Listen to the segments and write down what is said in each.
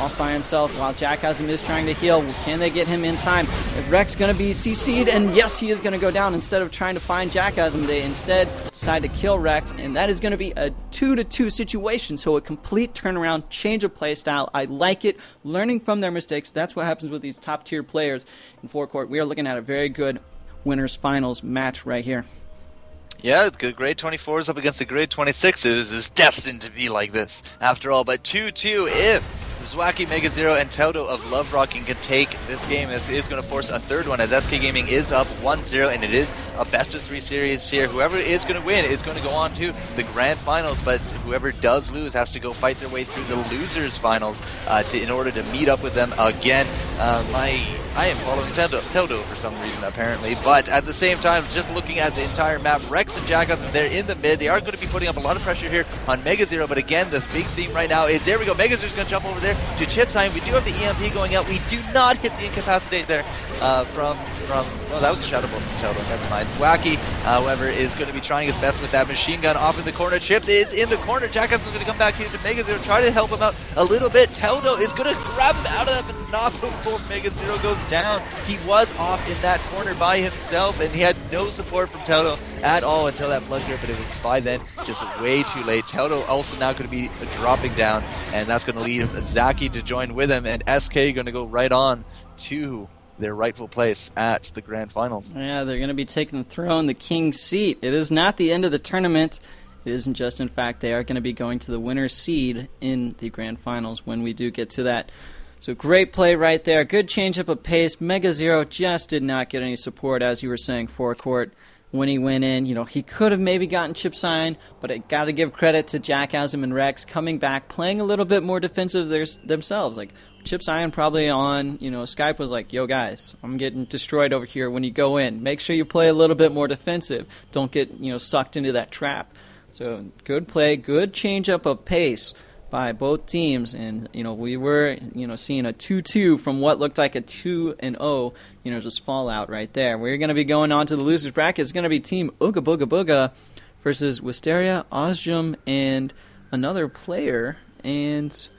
off by himself while Jackasm is trying to heal. Can they get him in time? If Rex going to be CC'd, and yes, he is going to go down. Instead of trying to find Jackasm, they instead decide to kill Rex, and that is going to be a 2-2 situation, so a complete turnaround, change of play style. I like it. Learning from their mistakes, that's what happens with these top-tier players in forecourt. We are looking at a very good winners finals match right here. Yeah, the grade 24s up against the grade 26s is destined to be like this, after all. But 2-2, if Zwacky, Mega Zero, and Toto of Love Rocking can take this game, this is going to force a third one, as SK Gaming is up 1-0, and it is a best-of-3 series here. Whoever is going to win is going to go on to the grand finals, but whoever does lose has to go fight their way through the losers finals in order to meet up with them again. I am following Toto for some reason, apparently, but at the same time, just looking at the entire map, Rex and Jackasm, they're in the mid. They are going to be putting up a lot of pressure here on Mega Zero, but again, the big theme right now is, there we go, Mega Zero's going to jump over there to chip time. We do have the EMP going out. We do not hit the incapacitate there from well, that was a shadow blow from Toto, never mind. Zwacky, however, is going to be trying his best with that machine gun off in the corner. Chips is in the corner. Jackasm is going to come back here to Mega Zero, try to help him out a little bit. Toto is going to grab him out of that, but not before Mega Zero goes down. He was off in that corner by himself, and he had no support from Toto at all until that blood grip, but it was by then just way too late. Toto also now going to be dropping down, and that's going to lead Zaki to join with him, and SK going to go right on to their rightful place at the grand finals. Yeah, they're going to be taking the throne, the king's seat. It is not the end of the tournament. It isn't just, in fact, they are going to be going to the winner's seed in the grand finals when we do get to that. So great play right there. Good change up of pace. Mega Zero just did not get any support, as you were saying, forecourt. When he went in, he could have maybe gotten chip sign, but I got to give credit to Jackasm and Rex coming back, playing a little bit more defensive themselves. Like, Chip Zion probably on, Skype was like, yo guys, I'm getting destroyed over here when you go in. Make sure you play a little bit more defensive. Don't get, sucked into that trap. So good play, good change up of pace by both teams. And, we were, seeing a 2-2 from what looked like a 2-0, just fallout right there. We're going to be going on to the losers bracket. It's going to be Team Ooga Booga Booga versus Wisteria, Ozjum, and another player. And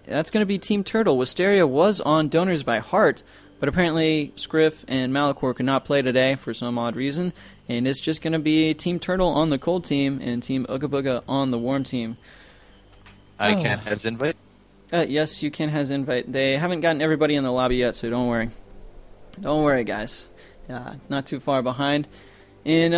that's going to be Team Turtle. Wisteria was on Donors by Heart, but apparently Scriff and Malachor could not play today for some odd reason, and it's just going to be Team Turtle on the cold team and Team Ooga Booga on the warm team. I can has invite? Yes, you can has invite. They haven't gotten everybody in the lobby yet, so don't worry. Don't worry, guys. Not too far behind. And,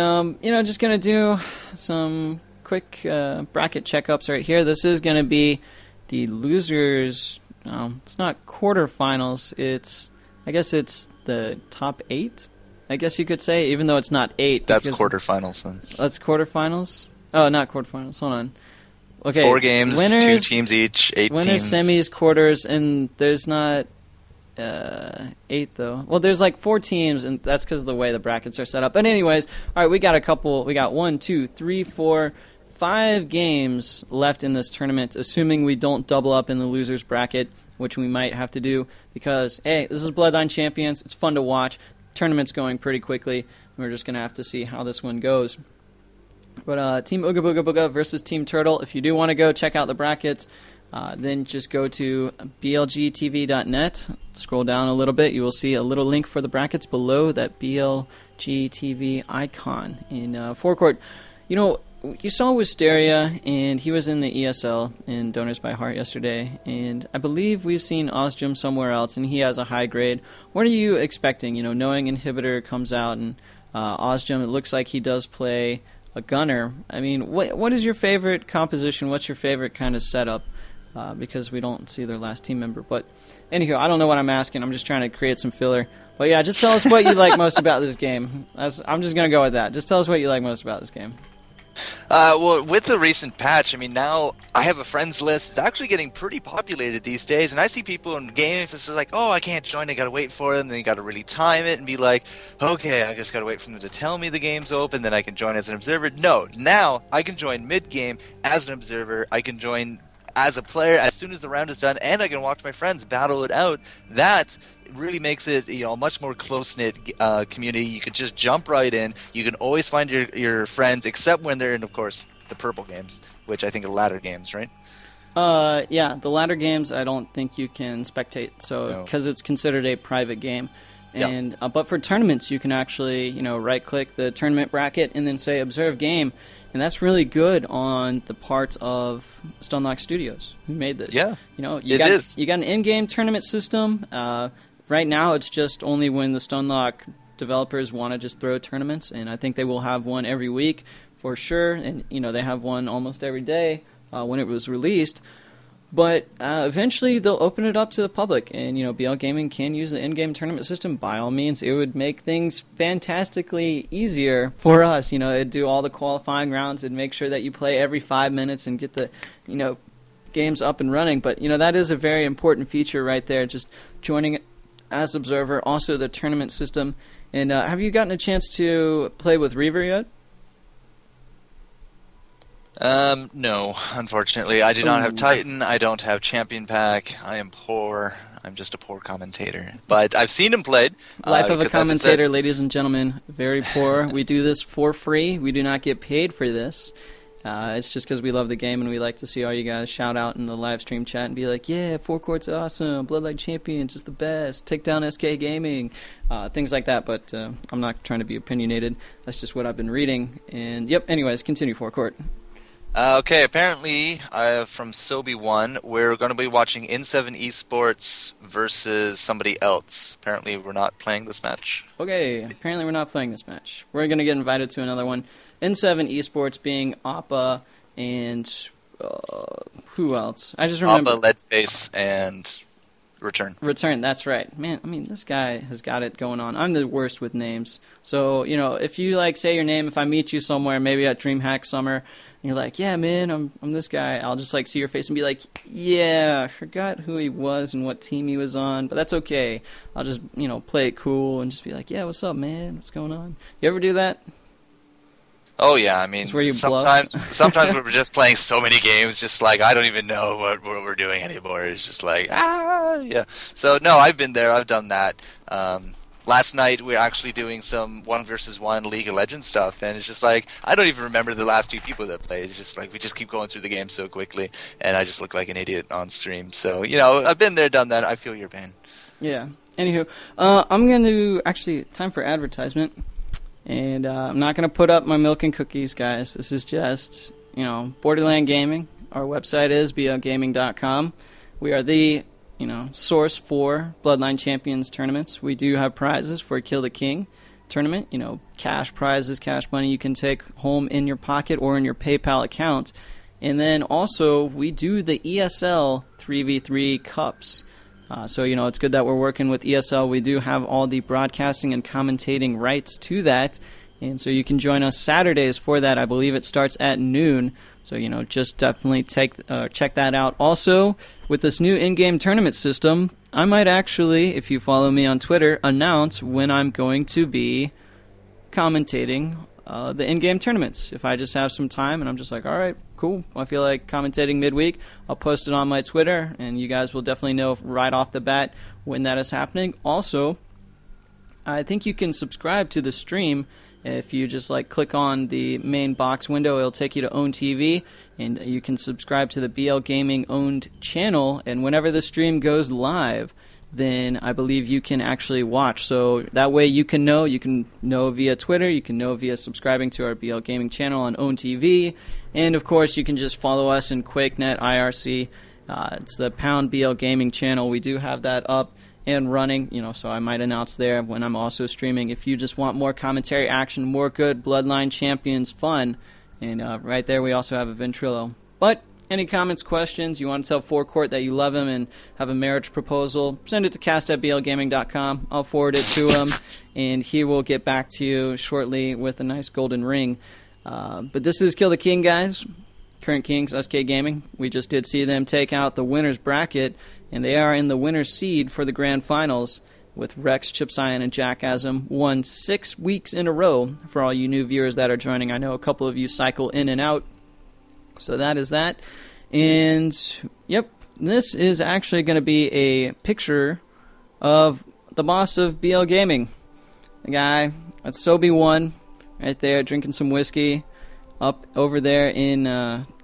just going to do some quick bracket checkups right here. This is going to be the losers, it's not quarterfinals, I guess it's the top 8, I guess you could say, even though it's not 8. That's quarterfinals then. That's quarterfinals? Oh, not quarterfinals, hold on. Okay, 4 games, winners, 2 teams each, 8 winners, teams. Semis, quarters, and there's not 8 though. Well, there's like 4 teams, and that's because of the way the brackets are set up. But anyways, all right, we got 1, 2, 3, 4, 5 games left in this tournament, assuming we don't double up in the losers bracket, which we might have to do because, hey, this is Bloodline Champions. It's fun to watch. Tournament's going pretty quickly. We're just going to have to see how this one goes. But Team Ooga Booga Booga versus Team Turtle. If you do want to go check out the brackets, then just go to blgtv.net. Scroll down a little bit. You will see a little link for the brackets below that BLGTV icon in forecourt. You saw Wisteria, and he was in the ESL in Donors by Heart yesterday, and I believe we've seen Ozjum somewhere else, and he has a high grade. What are you expecting? Knowing Inhibitor comes out, and Ozjum, it looks like he does play a gunner. I mean, what is your favorite composition? What's your favorite kind of setup? Because we don't see their last team member. But anywho, I don't know what I'm asking. I'm just trying to create some filler. But yeah, just tell us what you like most about this game. I'm just going to go with that. Just tell us what you like most about this game. Well, with the recent patch, now I have a friends list. It's actually getting pretty populated these days, and I see people in games that's like, oh, I can't join, I gotta wait for them, then you gotta really time it and be like, okay, I just gotta wait for them to tell me the game's open, then I can join as an observer. No, now I can join mid-game as an observer, I can join as a player as soon as the round is done, and I can watch my friends battle it out. That really makes it a much more close-knit community. You can just jump right in. You can always find your friends, except when they're in, of course, the purple games, which I think are ladder games, right? Yeah, the latter games I don't think you can spectate, so because it's considered a private game. And but for tournaments, you can actually right-click the tournament bracket and then say Observe Game, and that's really good on the part of Stonelock Studios who made this. Yeah, you got an in-game tournament system. Right now, it's just only when the Stonelock developers want to just throw tournaments, and I think they will have one every week for sure. And they have one almost every day when it was released. But eventually they'll open it up to the public, and BL Gaming can use the in-game tournament system. By all means, it would make things fantastically easier for us. It'd do all the qualifying rounds and make sure that you play every 5 minutes and get the games up and running. But that is a very important feature right there, just joining as observer. Also the tournament system. And have you gotten a chance to play with Reaver yet? No, unfortunately. I do not have Titan. I don't have Champion Pack. I am poor. I'm just a poor commentator. But I've seen him played. Life of a commentator, ladies and gentlemen. Very poor. We do this for free. We do not get paid for this. It's just because we love the game and we like to see all you guys shout out in the live stream chat and be like, yeah, Forecourt's awesome, Bloodline Champions is the best, take down SK Gaming, things like that. But I'm not trying to be opinionated. That's just what I've been reading. And yep, anyways, continue, Forecourt. Okay, apparently from Sobi1, we're going to be watching N7 Esports versus somebody else. Apparently we're not playing this match. Okay, apparently we're not playing this match. We're going to get invited to another one. N7 Esports being Appa and who else? I just remember. Appa, Leadface, and Return. Return, that's right. Man, I mean, this guy has got it going on. I'm the worst with names. So, if you, say your name, if I meet you somewhere, maybe at DreamHack Summer, and you're like, yeah, man, I'm this guy, I'll just, see your face and be like, yeah, I forgot who he was and what team he was on, but that's okay. I'll just, play it cool and just be like, yeah, what's up, man? What's going on? You ever do that? Oh yeah, I mean, sometimes we're just playing so many games, just I don't even know what we're doing anymore. It's just yeah. So no, I've been there, I've done that. Last night we were actually doing some 1v1 League of Legends stuff, and it's just I don't even remember the last two people that played. It's just we just keep going through the game so quickly, and I just look like an idiot on stream. So I've been there, done that. I feel your pain. Yeah. Anywho, I'm going to actually time for advertisement. And I'm not going to put up my milk and cookies, guys. This is just, Borderland Gaming. Our website is blgaming.com. We are the, source for Bloodline Champions tournaments. We do have prizes for Kill the King tournament. Cash prizes, cash money you can take home in your pocket or in your PayPal account. And then also, we do the ESL 3v3 cups. So, it's good that we're working with ESL. We do have all the broadcasting and commentating rights to that. And so you can join us Saturdays for that. I believe it starts at noon. So, just definitely check that out. Also, with this new in-game tournament system, I might actually, if you follow me on Twitter, announce when I'm going to be commentating the in-game tournaments. If I just have some time and I'm just all right, cool, I feel like commentating midweek, I'll post it on my Twitter, and you guys will definitely know right off the bat when that is happening. Also, I think you can subscribe to the stream. If you just click on the main box window, it'll take you to Own TV, and you can subscribe to the BL Gaming owned channel, and whenever the stream goes live, then I believe you can actually watch. So that way you can know via Twitter, you can know via subscribing to our BL Gaming channel on Own TV, and of course you can just follow us in QuakeNet IRC. It's the #BL Gaming channel. We do have that up and running, so I might announce there when I'm also streaming. If you just want more commentary action, more good Bloodline Champions fun, and right there we also have a Ventrilo. But any comments, questions, you want to tell Forecourt that you love him and have a marriage proposal, send it to cast@blgaming.com. I'll forward it to him, and he will get back to you shortly with a nice golden ring. But this is Kill the King, guys. Current Kings, SK Gaming. We just did see them take out the winner's bracket, and they are in the winner's seed for the grand finals with Rex, Chipscion, and Jackasm. Won 6 weeks in a row for all you new viewers that are joining. I know a couple of you cycle in and out. So that is that. And, yep, this is actually going to be a picture of the boss of BL Gaming. The guy at Sobi1 right there drinking some whiskey up over there in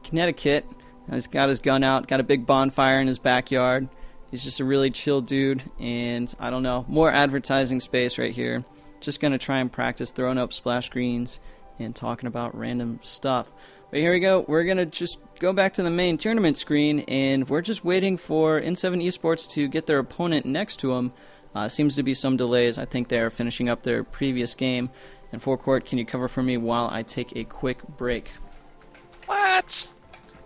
Connecticut. He's got his gun out, got a big bonfire in his backyard. He's just a really chill dude, and I don't know, more advertising space right here. Just going to try and practice throwing up splash screens and talking about random stuff. But here we go. We're going to just go back to the main tournament screen, and we're just waiting for N7 Esports to get their opponent next to them. Seems to be some delays. I think they're finishing up their previous game. And Forecourt, can you cover for me while I take a quick break? What?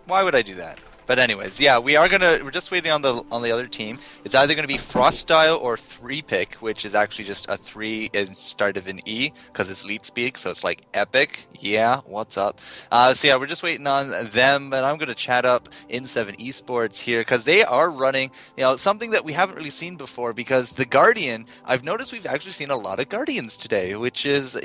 Why would I do that? But anyways, yeah, we're just waiting on the other team. It's either going to be Frost Style or 3-Pick, which is actually just a 3 instead of an E, because it's lead speak, so it's like epic. Yeah, what's up? So yeah, we're just waiting on them, but I'm going to chat up N7 Esports here, because they are running, something that we haven't really seen before, because the Guardian, I've noticed we've actually seen a lot of Guardians today, which is,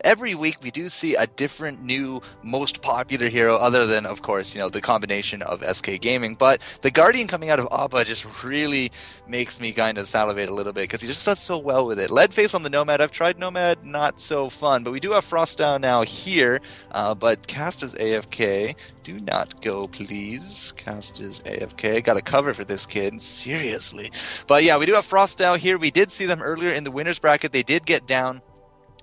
every week we do see a different new, most popular hero, other than, of course, the combination of SK Gaming, but the Guardian coming out of APA just really makes me kind of salivate a little bit because he just does so well with it. Leadface on the Nomad, I've tried Nomad, not so fun, but we do have Frost Down now here, but Cast is AFK. Do not go, please. Cast is AFK. Got a cover for this kid, seriously. But yeah, we do have Frost Down here. We did see them earlier in the winners bracket. They did get down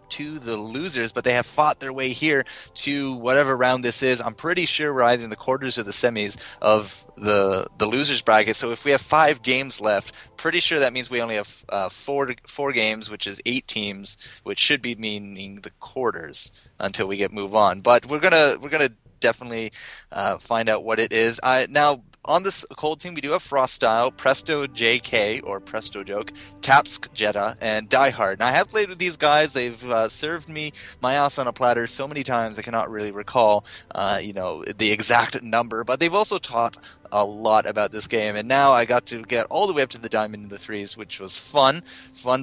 to the losers, but they have fought their way here to whatever round this is. I'm pretty sure we're either in the quarters or the semis of the losers bracket. So if we have 5 games left, pretty sure that means we only have four games, which is 8 teams, which should be meaning the quarters until we move on. But we're gonna definitely find out what it is. Now, on this cold team, we do have Frost Style, Presto JK, or Presto Joke, Tapsk Jetta, and Diehard. And I have played with these guys. They've served me my ass on a platter so many times I cannot really recall, the exact number. But they've also taught a lot about this game. And now I got to get all the way up to the Diamond in the 3s, which was fun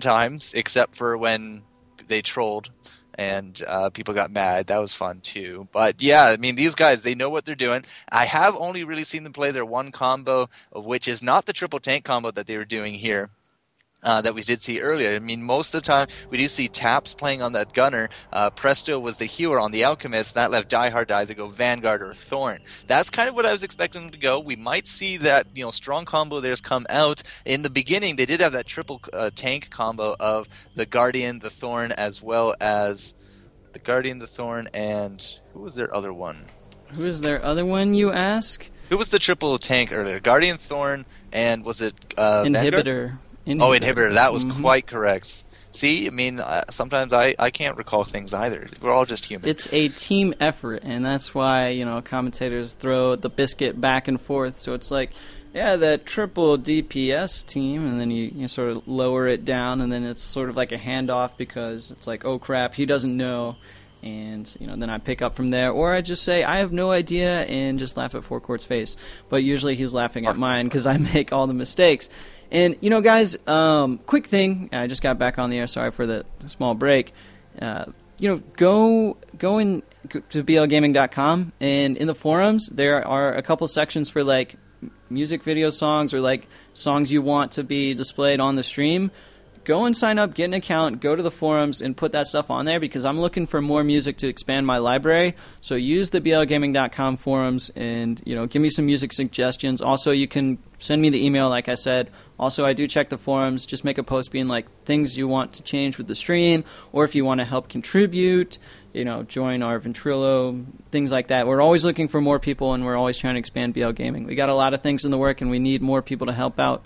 times, except for when they trolled and people got mad. That was fun too. But yeah, I mean, these guys, they know what they're doing. I have only really seen them play their one combo, which is not the triple tank combo that they were doing here. That we did see earlier. I mean, most of the time we do see Taps playing on that Gunner. Presto was the healer on the Alchemist. That left Diehard to either go Vanguard or Thorn. That's kind of what I was expecting them to go. We might see that strong combo theirs come out. In the beginning, they did have that triple tank combo of the Guardian, the Thorn, as well as the Guardian, the Thorn, and who was their other one? Who is their other one, you ask? Who was the triple tank earlier? Guardian, Thorn, and was it Inhibitor? Inhibitor. That was quite correct. See, I mean, sometimes I can't recall things either. We're all just human. It's a team effort, and that's why, commentators throw the biscuit back and forth. So it's like, yeah, that triple DPS team, and then you sort of lower it down, and then it's sort of like a handoff because it's like, oh crap, he doesn't know. And then I pick up from there, or I just say I have no idea and just laugh at Forecourt's face. But usually he's laughing at mine because I make all the mistakes. And guys, quick thing. I just got back on the air. Sorry for the small break. Go to blgaming.com, and in the forums there are a couple sections for like music video songs or like songs you want to be displayed on the stream. Go and sign up, get an account, go to the forums, and put that stuff on there because I'm looking for more music to expand my library. So use the blgaming.com forums and give me some music suggestions. Also, you can send me the email, like I said. Also, I do check the forums. Just make a post being like things you want to change with the stream, or if you want to help contribute, join our Ventrilo, things like that. We're always looking for more people, and we're always trying to expand BL Gaming. We got a lot of things in the work, and we need more people to help out.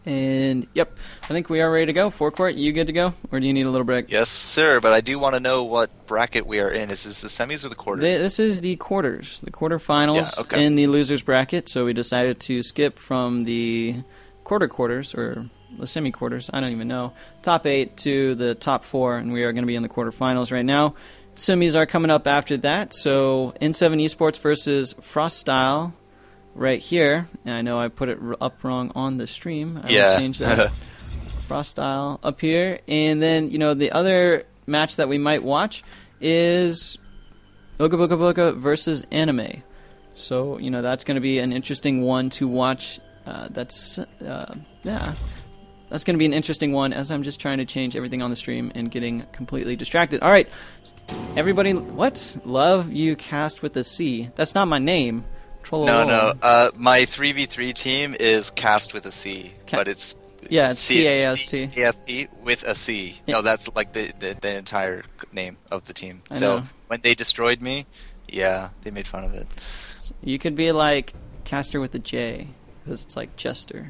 And, yep, I think we are ready to go. Forecourt, you good to go? Or do you need a little break? Yes, sir, but I do want to know what bracket we are in. Is this the semis or the quarters? This is the quarters, the quarterfinals in the losers bracket. So we decided to skip from the quarters, or the semi-quarters, I don't even know, top 8 to the top 4, and we are going to be in the quarterfinals right now. Semis are coming up after that, so N7 Esports versus Frost Style. Right here, and I know I put it up wrong on the stream. I will change that. Frost Style up here, and then the other match that we might watch is Ooga Booga Booga versus Anime. So that's going to be an interesting one to watch. That's going to be an interesting one as I'm just trying to change everything on the stream and getting completely distracted. All right, everybody, what? Love you cast with a C. That's not my name. No. My 3v3 team is cast with a C, but it's it's C-A-S-T. C-A-S-T with a C. Yeah. No, that's like the entire name of the team. So when they destroyed me, yeah, they made fun of it. You could be like Caster with a J, because it's like Jester.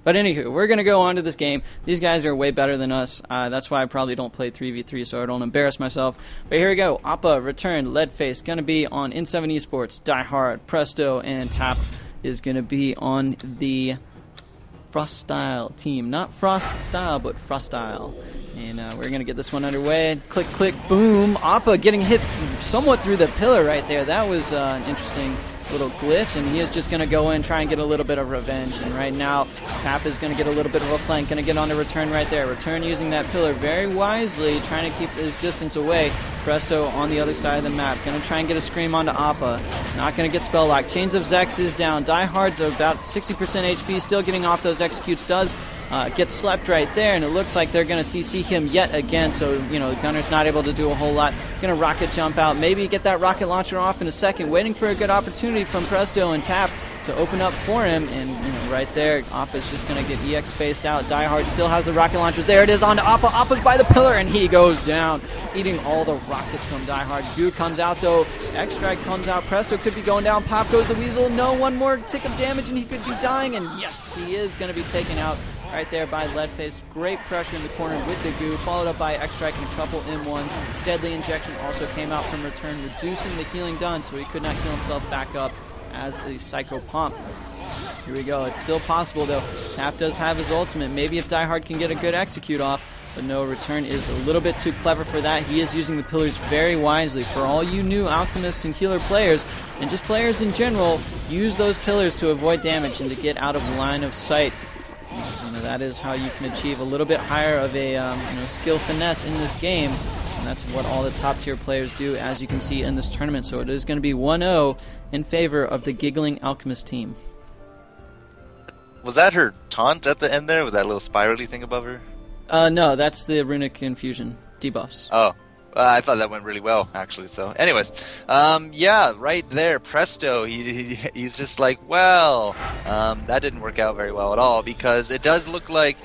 But anywho, we're going to go on to this game. These guys are way better than us. That's why I probably don't play 3v3, so I don't embarrass myself. But here we go. Appa, Return, Leadface, going to be on N7 Esports. Die Hard, Presto, and Tap is going to be on the Froststyle team. Not Frost Style, but Froststyle. And we're going to get this one underway. Click, click, boom. Appa getting hit somewhat through the pillar right there. That was an interesting little glitch, and he is just going to go in, try and get a little bit of revenge. And right now, Tap is going to get a little bit of a flank, going to get on to Return right there. Return using that pillar very wisely, trying to keep his distance away. Presto on the other side of the map, going to try and get a scream onto Appa. Not going to get spell locked. Chains of Zex is down. Die Hard's about 60% HP, still getting off those executes. Does get slept right there, and it looks like they're going to CC him yet again, so, Gunner's not able to do a whole lot. Going to rocket jump out, maybe get that rocket launcher off in a second, waiting for a good opportunity from Presto and Tap to open up for him, and right there, Appa's just going to get EX spaced out. Die Hard still has the rocket launchers. There it is onto Appa. Appa's by the pillar, and he goes down, eating all the rockets from Die Hard. Goo comes out, though. X-Strike comes out. Presto could be going down. Pop goes the Weasel. No, one more tick of damage, and he could be dying, and yes, he is going to be taken out right there by Leadface. Great pressure in the corner with the Goo, followed up by X-Strike and a couple M1s. Deadly Injection also came out from Return, reducing the healing done, so he could not heal himself back up as a Psycho Pump. Here we go. It's still possible, though. Tap does have his ultimate. Maybe if Die Hard can get a good execute off, but no, Return is a little bit too clever for that. He is using the pillars very wisely. For all you new Alchemist and Healer players, and just players in general, use those pillars to avoid damage and to get out of line of sight. That is how you can achieve a little bit higher of a skill finesse in this game, and that's what all the top tier players do, as you can see in this tournament. So it is going to be 1-0 in favor of the Giggling Alchemist team. Was that her taunt at the end there with that little spirally thing above her? No, that's the Runic Infusion debuffs. Oh. I thought that went really well, actually. So, anyways, yeah, right there, Presto. He's just like, well, that didn't work out very well at all, because it does look like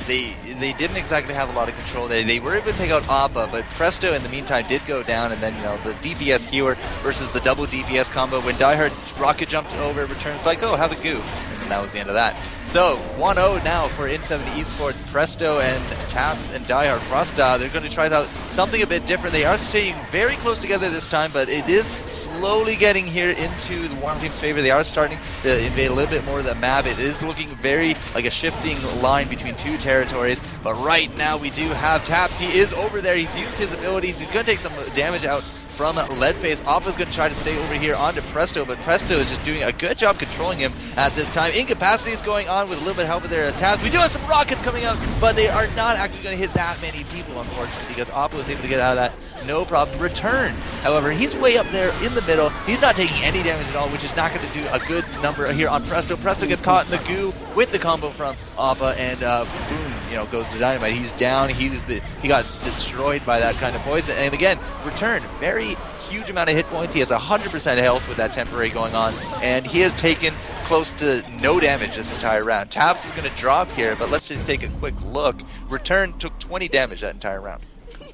they didn't exactly have a lot of control. They were able to take out Appa, but Presto in the meantime did go down, and then the DPS healer versus the double DPS combo. When Die Hard rocket jumped over, returns like, oh, have a Goo. And that was the end of that. So 1-0 now for N7 Esports. Presto and Taps and Die Hard Froststyle. They're going to try out something a bit different. They are staying very close together this time, but it is slowly getting here into the Warm Team's favor. They are starting to invade a little bit more of the map. It is looking very like a shifting line between two territories. But right now we do have Taps. He is over there. He's used his abilities. He's going to take some damage out from Leadface. Appa's going to try to stay over here onto Presto, but Presto is just doing a good job controlling him at this time. Incapacity is going on with a little bit of help with their attacks. We do have some rockets coming out, but they are not actually going to hit that many people, unfortunately, because Appa was able to get out of that no problem. Return, however, he's way up there in the middle. He's not taking any damage at all, which is not going to do a good number here on Presto. Presto gets caught in the goo with the combo from Appa, and boom, goes the dynamite. He's down. He got destroyed by that kind of poison. And again, Return, very huge amount of hit points. He has 100% health with that temporary going on, and he has taken close to no damage this entire round. Taps is going to drop here, but let's just take a quick look. Return took 20 damage that entire round.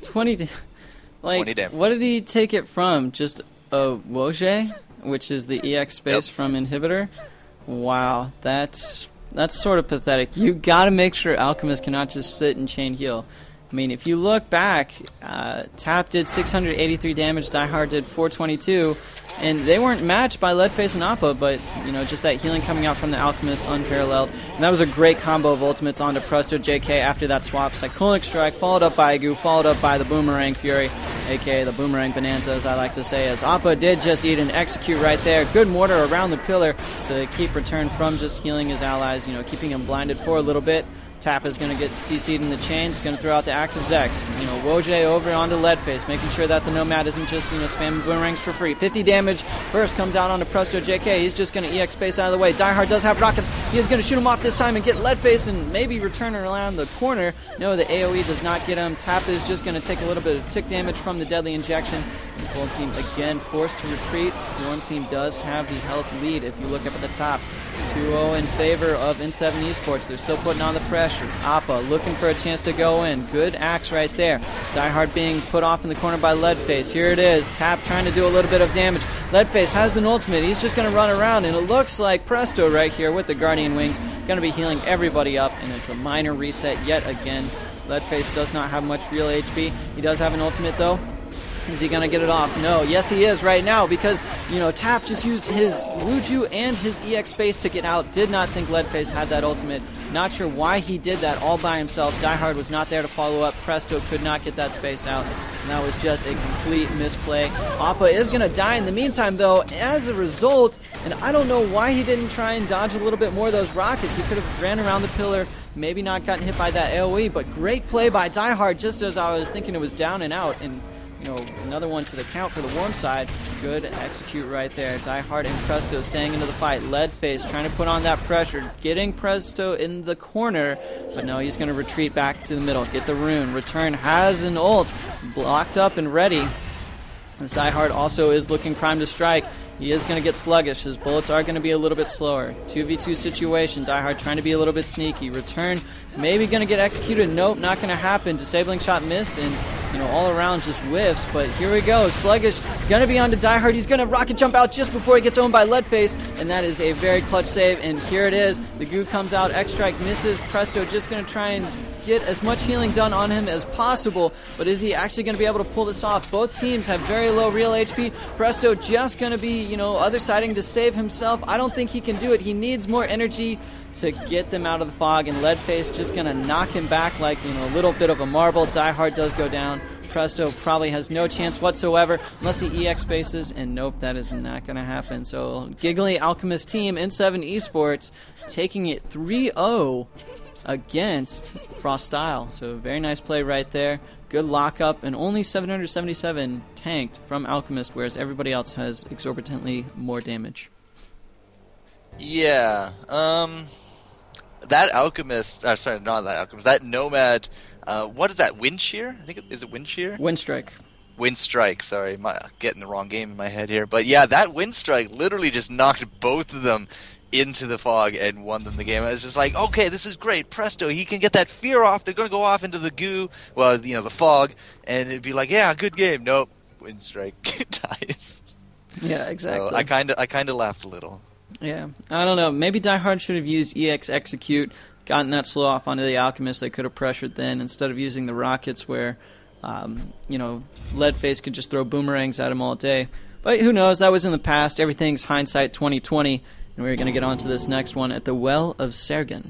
20 damage. What did he take it from? Just a Woje, which is the EX space from Inhibitor? Wow, that's sort of pathetic. You got to make sure Alchemist cannot just sit and chain heal. I mean, if you look back, Tap did 683 damage, Die Hard did 422, and they weren't matched by Leadface and Appa, but, just that healing coming out from the Alchemist, unparalleled. And that was a great combo of ultimates onto Presto JK after that swap. Cyclonic Strike, followed up by Goo, followed up by the Boomerang Fury, aka the Boomerang Bonanza, as I like to say, as Appa did just eat and execute right there. Good mortar around the pillar to keep Return from just healing his allies, keeping him blinded for a little bit. Tap is going to get CC'd in the chains, going to throw out the Axe of Zex. Woje over onto Leadface, making sure that the Nomad isn't just, spamming boomerangs for free. 50 damage, burst comes out onto Presto JK. He's just going to EX space out of the way. Die Hard does have rockets. He is going to shoot him off this time and get Leadface and maybe return it around the corner. No, the AoE does not get him. Tap is just going to take a little bit of tick damage from the deadly injection. The Gold team again forced to retreat. The Warm team does have the health lead if you look up at the top. 2-0 in favor of N7 Esports. They're still putting on the pressure. Appa looking for a chance to go in. Good axe right there. Diehard being put off in the corner by Leadface. Here it is. Tap trying to do a little bit of damage. Leadface has an ultimate. He's just going to run around, and it looks like Presto right here with the Guardian Wings going to be healing everybody up, and it's a minor reset yet again. Leadface does not have much real HP. He does have an ultimate, though. Is he going to get it off? No. Yes, he is right now because, you know, Tap just used his Wuju and his EX space to get out. Did not think Leadface had that ultimate. Not sure why he did that all by himself. Diehard was not there to follow up. Presto could not get that space out. And that was just a complete misplay. Appa is going to die in the meantime, though, as a result. And I don't know why he didn't try and dodge a little bit more of those rockets. He could have ran around the pillar, maybe not gotten hit by that AoE. But great play by Diehard just as I was thinking it was down and out. And you know, another one to the count for the Warm side. Good execute right there. Diehard and Presto staying into the fight. Leadface trying to put on that pressure. Getting Presto in the corner. But no, he's going to retreat back to the middle. Get the rune. Return has an ult. Blocked up and ready. As Diehard also is looking primed to strike. He is going to get sluggish. His bullets are going to be a little bit slower. 2v2 situation. Diehard trying to be a little bit sneaky. Return maybe going to get executed. Nope, not going to happen. Disabling shot missed, and you know, all around just whiffs. But here we go. Sluggish going to be on to Diehard. He's going to rocket jump out just before he gets owned by Leadface, and that is a very clutch save. And here it is. The goo comes out. X-Strike misses. Presto just going to try and get as much healing done on him as possible, but is he actually going to be able to pull this off? Both teams have very low real HP. Presto just going to be, you know, other siding to save himself. I don't think he can do it. He needs more energy to get them out of the fog, and Leadface just going to knock him back like, you know, a little bit of a marble. Diehard does go down. Presto probably has no chance whatsoever unless he EX spaces, and nope, that is not going to happen. So Giggly Alchemist team, N7 Esports, taking it 3-0 against Frost Style. So very nice play right there. Good lockup, and only 777 tanked from Alchemist, whereas everybody else has exorbitantly more damage. Yeah, that Alchemist, sorry, not that Alchemist, that Nomad, what is that, Wind Shear? I think, is it Wind Shear? Wind Strike. Wind Strike, sorry, getting the wrong game in my head here. But yeah, that Wind Strike literally just knocked both of them into the fog and won them the game. I was just like, okay, this is great. Presto, he can get that fear off. They're going to go off into the goo, well, you know, the fog, and it'd be like, yeah, good game. Nope, Wind Strike dies. Yeah, exactly. So I kind of laughed a little. Yeah, I don't know. Maybe Diehard should have used EX Execute, gotten that slow off onto the Alchemist. They could have pressured then instead of using the rockets where, you know, Leadface could just throw boomerangs at him all day. But who knows? That was in the past. Everything's hindsight 2020. And we're going to get on to this next one at the Well of Sergen.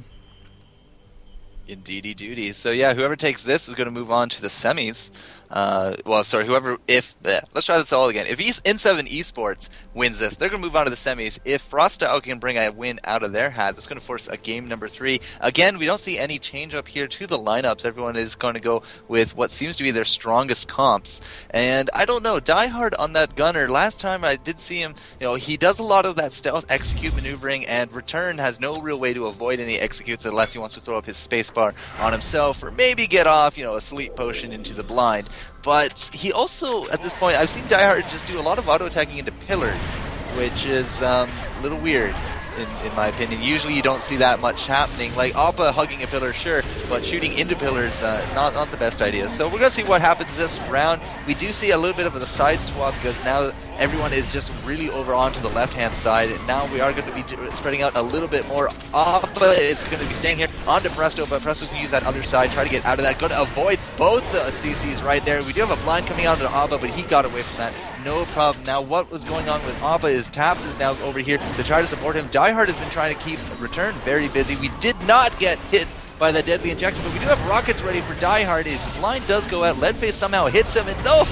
Indeedy duty. So yeah, whoever takes this is going to move on to the semis. Let's try this all again. If N7 Esports wins this, they're going to move on to the semis. If Frost Style can bring a win out of their hat, that's going to force a game number 3. Again, we don't see any change up here to the lineups. Everyone is going to go with what seems to be their strongest comps. And I don't know, Diehard on that gunner, last time I did see him, you know, he does a lot of that stealth execute maneuvering, and Return has no real way to avoid any executes unless he wants to throw up his spacebar on himself or maybe get off, you know, a sleep potion into the blind. But he also, at this point, I've seen Diehard just do a lot of auto-attacking into pillars, which is a little weird, in my opinion. Usually you don't see that much happening. Like, Appa hugging a pillar, sure, but shooting into pillars, not the best idea. So we're going to see what happens this round. We do see a little bit of a side swap because now everyone is just really over onto the left-hand side. And now we are going to be spreading out a little bit more. Appa is going to be staying here onto Presto, but Presto's going to use that other side, try to get out of that. Going to avoid both the CCs right there. We do have a blind coming out to Appa, but he got away from that. No problem. Now what was going on with Appa is Taps is now over here to try to support him. Diehard has been trying to keep Return very busy. We did not get hit by that deadly injection, but we do have rockets ready for Diehard. The blind does go out. Leadface somehow hits him, and no!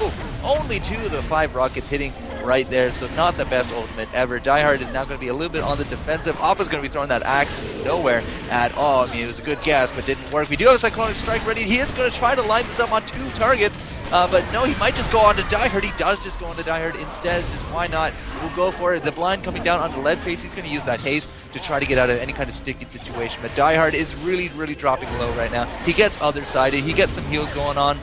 Only 2 of the 5 rockets hitting right there, so not the best ultimate ever. Diehard is now going to be a little bit on the defensive. Appa's going to be throwing that axe nowhere at all. I mean, it was a good guess, but didn't work. We do have a Cyclonic Strike ready. He is going to try to line this up on 2 targets, but no, he might just go on to Die Hard. He does just go on to Die Hard instead. Just why not? We'll go for it. The blind coming down onto Leadface. He's going to use that haste to try to get out of any kind of sticky situation. But Die Hard is really, really dropping low right now. He gets other sided. He gets some heals going on.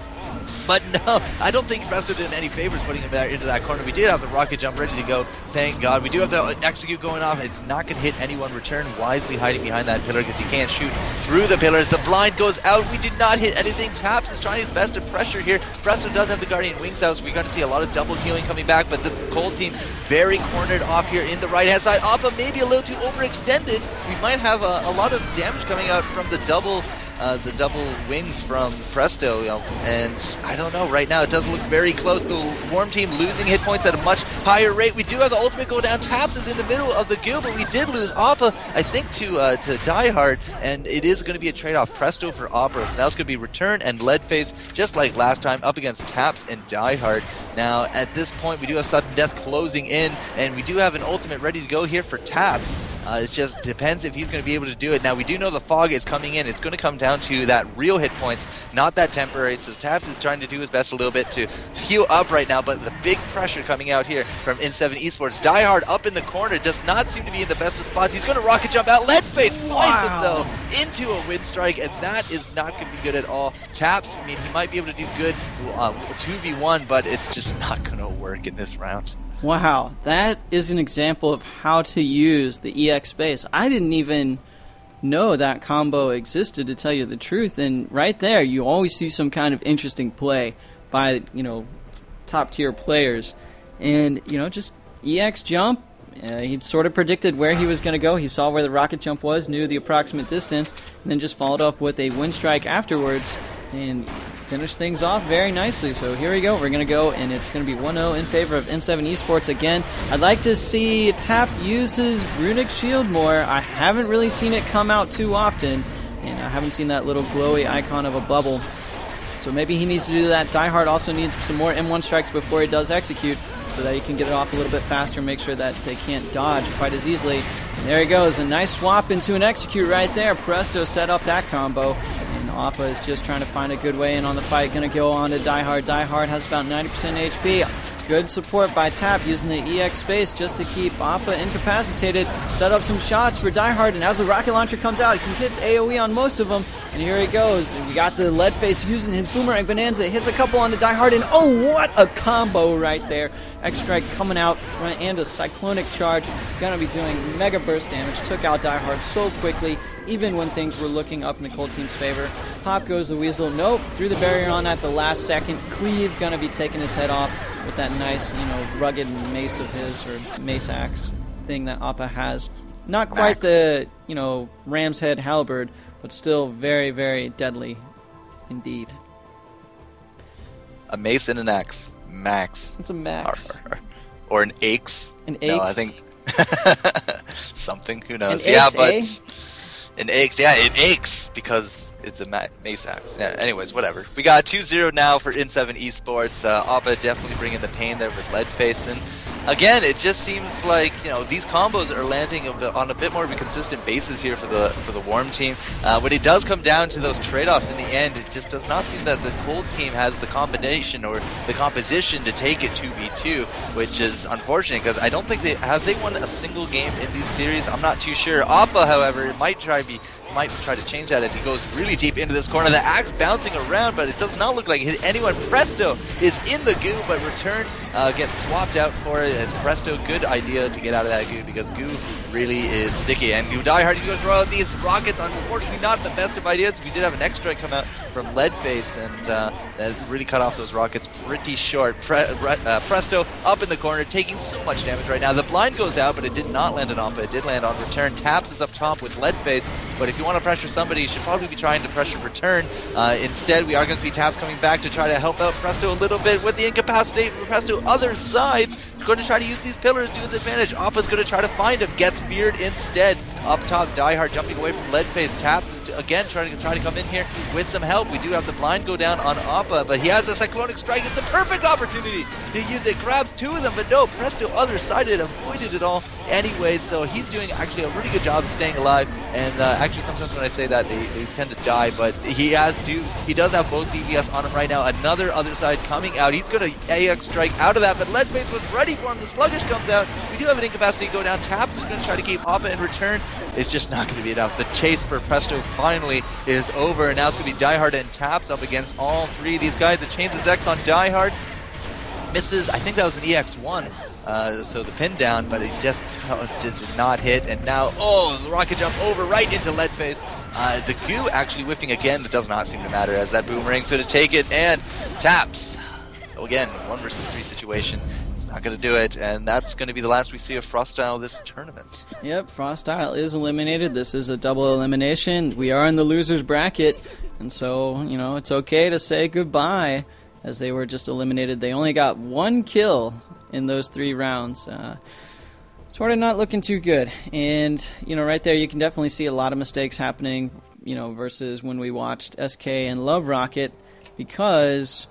But no, I don't think Presto did him any favors putting him there into that corner. We did have the rocket jump ready to go, thank God. We do have the execute going off. It's not going to hit anyone. Return wisely hiding behind that pillar because you can't shoot through the pillars. The blind goes out. We did not hit anything. Taps is trying his best to pressure here. Presto does have the Guardian Wings out, so we're going to see a lot of double healing coming back. But the Cold team very cornered off here in the right-hand side. Appa maybe a little too overextended. We might have a lot of damage coming out from the double wings from Presto, and I don't know, right now it doesn't look very close. The Warm team losing hit points at a much higher rate. We do have the ultimate go down. Taps is in the middle of the goo, but we did lose Appa, I think, to Die Hard, and it is going to be a trade-off. Presto for Appa, so now it's going to be Return and Leadface, just like last time, up against Taps and Die Hard. Now, at this point, we do have Sudden Death closing in, and we do have an ultimate ready to go here for Taps. It just depends if he's going to be able to do it. Now, we do know the fog is coming in. It's going to come down to that real hit points, not that temporary. So Taps is trying to do his best a little bit to heal up right now, but the big pressure coming out here from In7 Esports. Die Hard up in the corner does not seem to be in the best of spots. He's going to rocket jump out. Leadface finds him, though, into a wind strike, and that is not going to be good at all. Taps, I mean, he might be able to do good 2v1, but it's just not going to work in this round. Wow, that is an example of how to use the EX space. I didn't even know that combo existed, to tell you the truth, and right there you always see some kind of interesting play by, top tier players. And, just EX jump, he sort of predicted where he was going to go. He saw where the rocket jump was, knew the approximate distance, and then just followed up with a wind strike afterwards and finish things off very nicely. So here we go. We're going to go, and it's going to be 1-0 in favor of N7 Esports again. I'd like to see Tap use his Runic Shield more. I haven't really seen it come out too often, and I haven't seen that little glowy icon of a bubble. So maybe he needs to do that. Die Hard also needs some more M1 strikes before he does execute, so that he can get it off a little bit faster and make sure that they can't dodge quite as easily. And there he goes. A nice swap into an execute right there. Presto set up that combo. Appa is just trying to find a good way in on the fight. Going to go on to Die Hard. Die Hard has about 90% HP. Good support by Tap using the EX space just to keep Appa incapacitated. Set up some shots for Die Hard, and as the rocket launcher comes out, he hits AoE on most of them. And here he goes. We got the Leadface using his Boomerang Bonanza. It hits a couple on the Die Hard, and oh, what a combo right there. X-Strike coming out and a Cyclonic Charge. Gonna be doing mega burst damage. Took out Die Hard so quickly, even when things were looking up in the Cold team's favor. Pop goes the Weasel. Nope, threw the barrier on at the last second. Cleave gonna be taking his head off with that nice, rugged mace of his, or mace axe thing that Appa has. Not quite the, ram's head halberd, but still very, very deadly indeed. A mace and an axe. Max. It's a max. Or an axe. An axe? No, I think something. Who knows? An Yeah, axe, but eh? an axe. Yeah, it aches because it's a mace axe. Yeah. Anyways, whatever. We got 2-0 now for In7 Esports. Appa definitely bringing the pain there with Leadface, and again, it just seems like these combos are landing on a bit more of a consistent basis here for the Warm team. When it does come down to those trade-offs in the end, it just does not seem that the Cold team has the combination or the composition to take it 2v2, which is unfortunate because I don't think they won a single game in these series. I'm not too sure. Appa, however, might try to change that as he goes really deep into this corner. The axe bouncing around, but it does not look like it hit anyone. Presto is in the goo, but Return gets swapped out for it. And Presto, good idea to get out of that goo because goo really is sticky. And Die Hard is going to throw out these rockets. Unfortunately, not the best of ideas. We did have an X-Strike come out from Leadface, and that really cut off those rockets pretty short. Presto up in the corner, taking so much damage right now. The blind goes out, but it did not land on Appa. It did land on Return. Taps is up top with Leadface, but if you want to pressure somebody, you should probably be trying to pressure Return. Instead, we are going to be Taps coming back to try to help out Presto a little bit with the incapacitate. Presto other sides going to try to use these pillars to his advantage. Appa's going to try to find him. Gets feared instead. Up top, Diehard jumping away from Leadface. Taps again, trying to come in here with some help. We do have the blind go down on Appa, but he has a Cyclonic Strike. It's the perfect opportunity to use it. Grabs two of them, but no, Presto other-sided, avoided it all anyway. So he's doing actually a really good job of staying alive. And actually, sometimes when I say that, they tend to die, but he does have both DPS on him right now. Another other side coming out. He's going to AX strike out of that, but Leadface was ready for him. The Sluggish comes out. We do have an incapacity go down. Taps is going to try to keep Appa in return. It's just not going to be enough. The chase for Presto finally is over, and now it's going to be Diehard and Taps up against all three of these guys. The chains his X on Diehard. Misses, I think that was an EX1. So the pin down, but it just did not hit. And now, the rocket jump over right into Leadface. The goo actually whiffing again. It does not seem to matter as that boomerang. So to take it, and Taps. Again, 1 versus 3 situation. It's not going to do it, and that's going to be the last we see of Frostile this tournament. Yep, Frostile is eliminated. This is a double elimination. We are in the loser's bracket, and so, it's okay to say goodbye as they were just eliminated. They only got 1 kill in those 3 rounds. Sort of not looking too good. And, right there you can definitely see a lot of mistakes happening, versus when we watched SK and Love Rocket, because,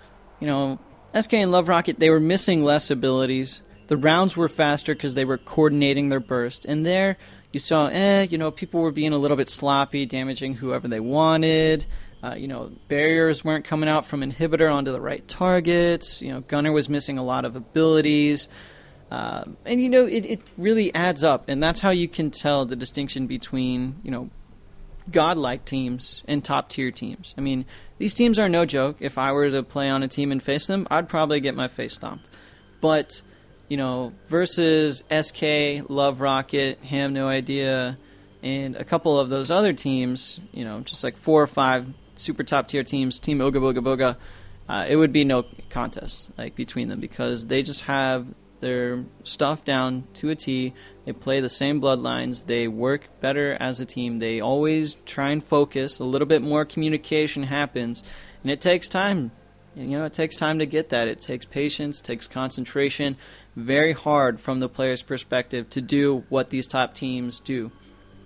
SK and Love Rocket, they were missing less abilities. The rounds were faster because they were coordinating their burst. And there, you saw, people were being a little bit sloppy, damaging whoever they wanted. Barriers weren't coming out from inhibitor onto the right targets. Gunner was missing a lot of abilities. It really adds up. And that's how you can tell the distinction between, godlike teams and top-tier teams. I mean, these teams are no joke. If I were to play on a team and face them, I'd probably get my face stomped. But, versus SK, Love Rocket, Ham No Idea, and a couple of those other teams, just like 4 or 5 super top-tier teams, Team Ooga Booga Booga, it would be no contest between them because they just have their stuff down to a T. They play the same bloodlines. They work better as a team. They always try and focus. A little bit more communication happens, and it takes time. It takes time to get that. It takes patience, takes concentration. Very hard from the player's perspective to do what these top teams do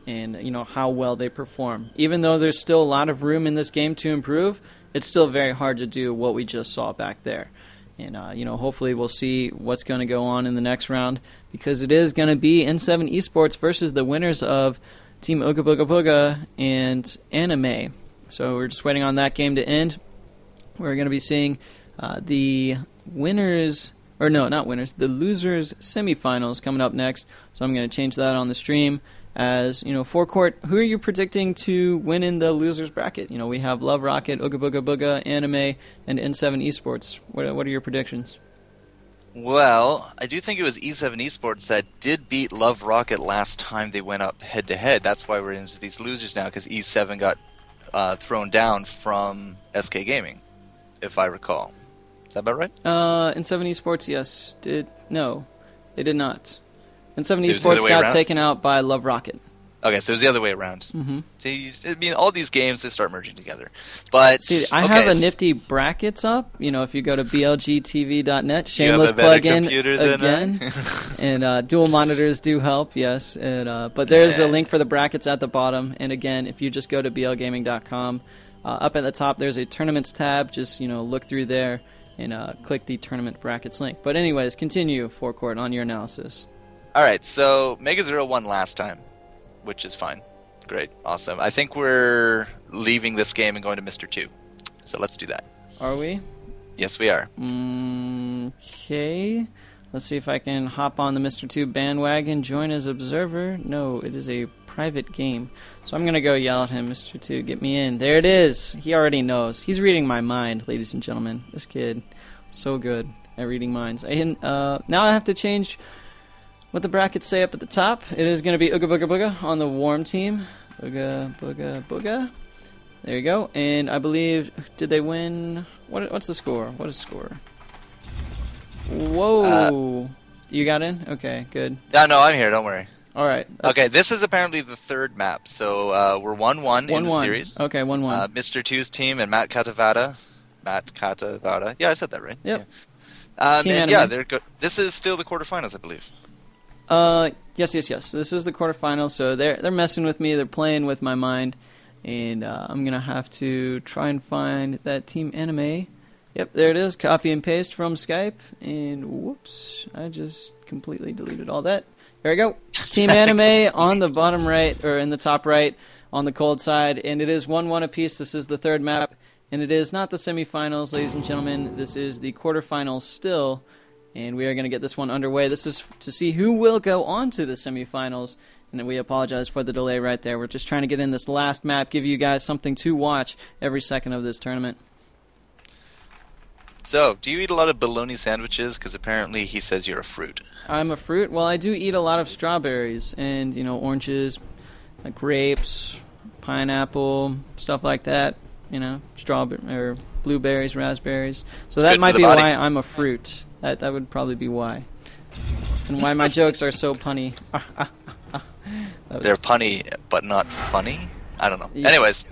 and, how well they perform. Even though there's still a lot of room in this game to improve, it's still very hard to do what we just saw back there. And, hopefully we'll see what's going to go on in the next round because it is going to be N7 Esports versus the winners of Team Ooga Booga Booga and Anime. So we're just waiting on that game to end. We're going to be seeing the winners, or no, not winners, the losers semifinals coming up next. So I'm going to change that on the stream. As, forecourt, who are you predicting to win in the losers bracket? We have Love Rocket, Ooga Booga Booga, Anime, and N7 Esports. What are your predictions? Well, I do think it was E7 Esports that did beat Love Rocket last time they went up head-to-head. That's why we're into these losers now, because E7 got thrown down from SK Gaming, if I recall. Is that about right? N7 Esports, yes. No, they did not. N7 Esports got taken out by Love Rocket. Okay, so it was the other way around. Mm-hmm. See, all these games, they start merging together. But I have a nifty brackets up. If you go to blgtv.net, shameless plug-in again. And dual monitors do help, yes. And, but there's a link for the brackets at the bottom. And again, if you just go to blgaming.com, up at the top there's a tournaments tab. Just look through there and click the tournament brackets link. But anyways, continue, Forecourt, on your analysis. Alright, so Mega Zero won last time, which is fine. Great, awesome. I think we're leaving this game and going to Mr. 2. So let's do that. Are we? Yes, we are. Okay. Let's see if I can hop on the Mr. 2 bandwagon, join as observer. No, it is a private game. So I'm going to go yell at him, Mr. 2, get me in. There it is. He already knows. He's reading my mind, ladies and gentlemen. This kid, so good at reading minds. Now I have to change what the brackets say up at the top. It is going to be Ooga Booga Booga on the warm team. Ooga Booga Booga. There you go. And I believe, did they win? What's the score? What is the score? Whoa. You got in? Okay, good. No, I'm here. Don't worry. All right. Okay, this is apparently the third map. So we're 1-1 in the series. Okay, 1-1. Mr. 2's team and Matt Katavada. Yeah, I said that right. Yep. And yeah, this is still the quarterfinals, I believe. Yes. This is the quarterfinals, so they're messing with me. They're playing with my mind, and I'm gonna have to try and find that Team Anime. Yep, there it is. Copy and paste from Skype, and whoops, I just completely deleted all that. There we go. Team Anime on the bottom right, or in the top right, on the cold side, and it is 1-1 apiece. This is the third map, and it is not the semifinals, ladies and gentlemen. This is the quarterfinals still. And we are going to get this one underway. This is to see who will go on to the semifinals. And we apologize for the delay right there. We're just trying to get in this last map, give you guys something to watch every second of this tournament. So, do you eat a lot of bologna sandwiches? Because apparently he says you're a fruit. I'm a fruit? Well, I do eat a lot of strawberries and, oranges, grapes, pineapple, stuff like that. Strawberry or blueberries, raspberries. So that might be why I'm a fruit. That would probably be why. And why my jokes are so punny. They're punny, but not funny? I don't know. Yeah. Anyways,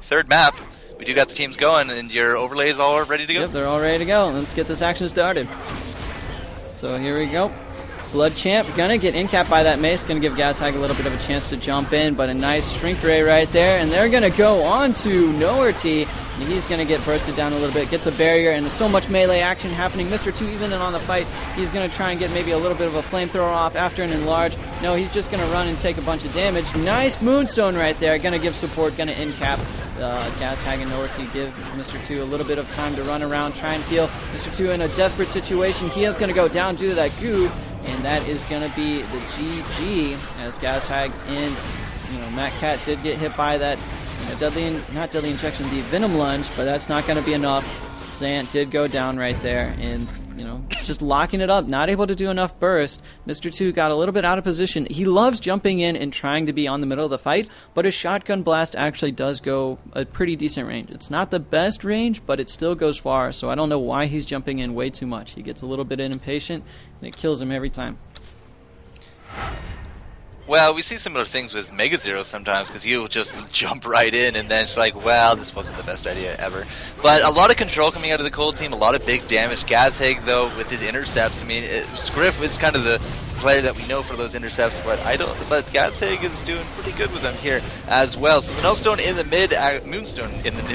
third map. We do got the teams going, and your overlays all ready to go? Yep, they're all ready to go. Let's get this action started. So here we go. Blood Champ gonna get in-capped by that mace, gonna give Gashag a little bit of a chance to jump in, but a nice shrink ray right there, and they're gonna go on to Noerty. He's going to get bursted down a little bit, gets a barrier, and there's so much melee action happening. Mr. 2 even in on the fight. He's going to try and get maybe a little bit of a flamethrower off after an enlarge. No, he's just going to run and take a bunch of damage. Nice Moonstone right there. Going to give support, going to in-cap. Gashag and Noerty give Mr. 2 a little bit of time to run around, try and heal. Mr. 2 in a desperate situation. He is going to go down due to that goo, and that is going to be the GG as Gashag and Matt Cat did get hit by that. Not deadly injection, the venom lunge, but that's not going to be enough. Zant did go down right there, and just locking it up, not able to do enough burst. Mr. 2 got a little bit out of position. He loves jumping in and trying to be on the middle of the fight, but his shotgun blast actually does go a pretty decent range. It's not the best range, but it still goes far, so I don't know why he's jumping in way too much. He gets a little bit impatient, and it kills him every time. Well, we see similar things with Mega Zero sometimes, because he'll just jump right in, and then it's like, well, this wasn't the best idea ever. But a lot of control coming out of the Cold team, a lot of big damage. Gashag, though, with his intercepts, Scriff is kind of the player that we know for those intercepts, but Gashag is doing pretty good with them here as well. So the Moonstone in the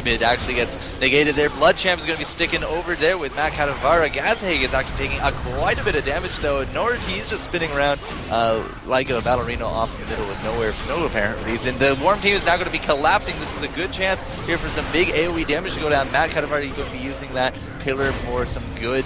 mid actually gets negated there. Blood Champ is going to be sticking over there with Matt Katavara. Gashag is actually taking quite a bit of damage though. Noerty is just spinning around like a ballerina off in the middle of nowhere for no apparent reason. The Worm team is now going to be collapsing. This is a good chance here for some big AoE damage to go down. Matt Katavara is going to be using that pillar for some good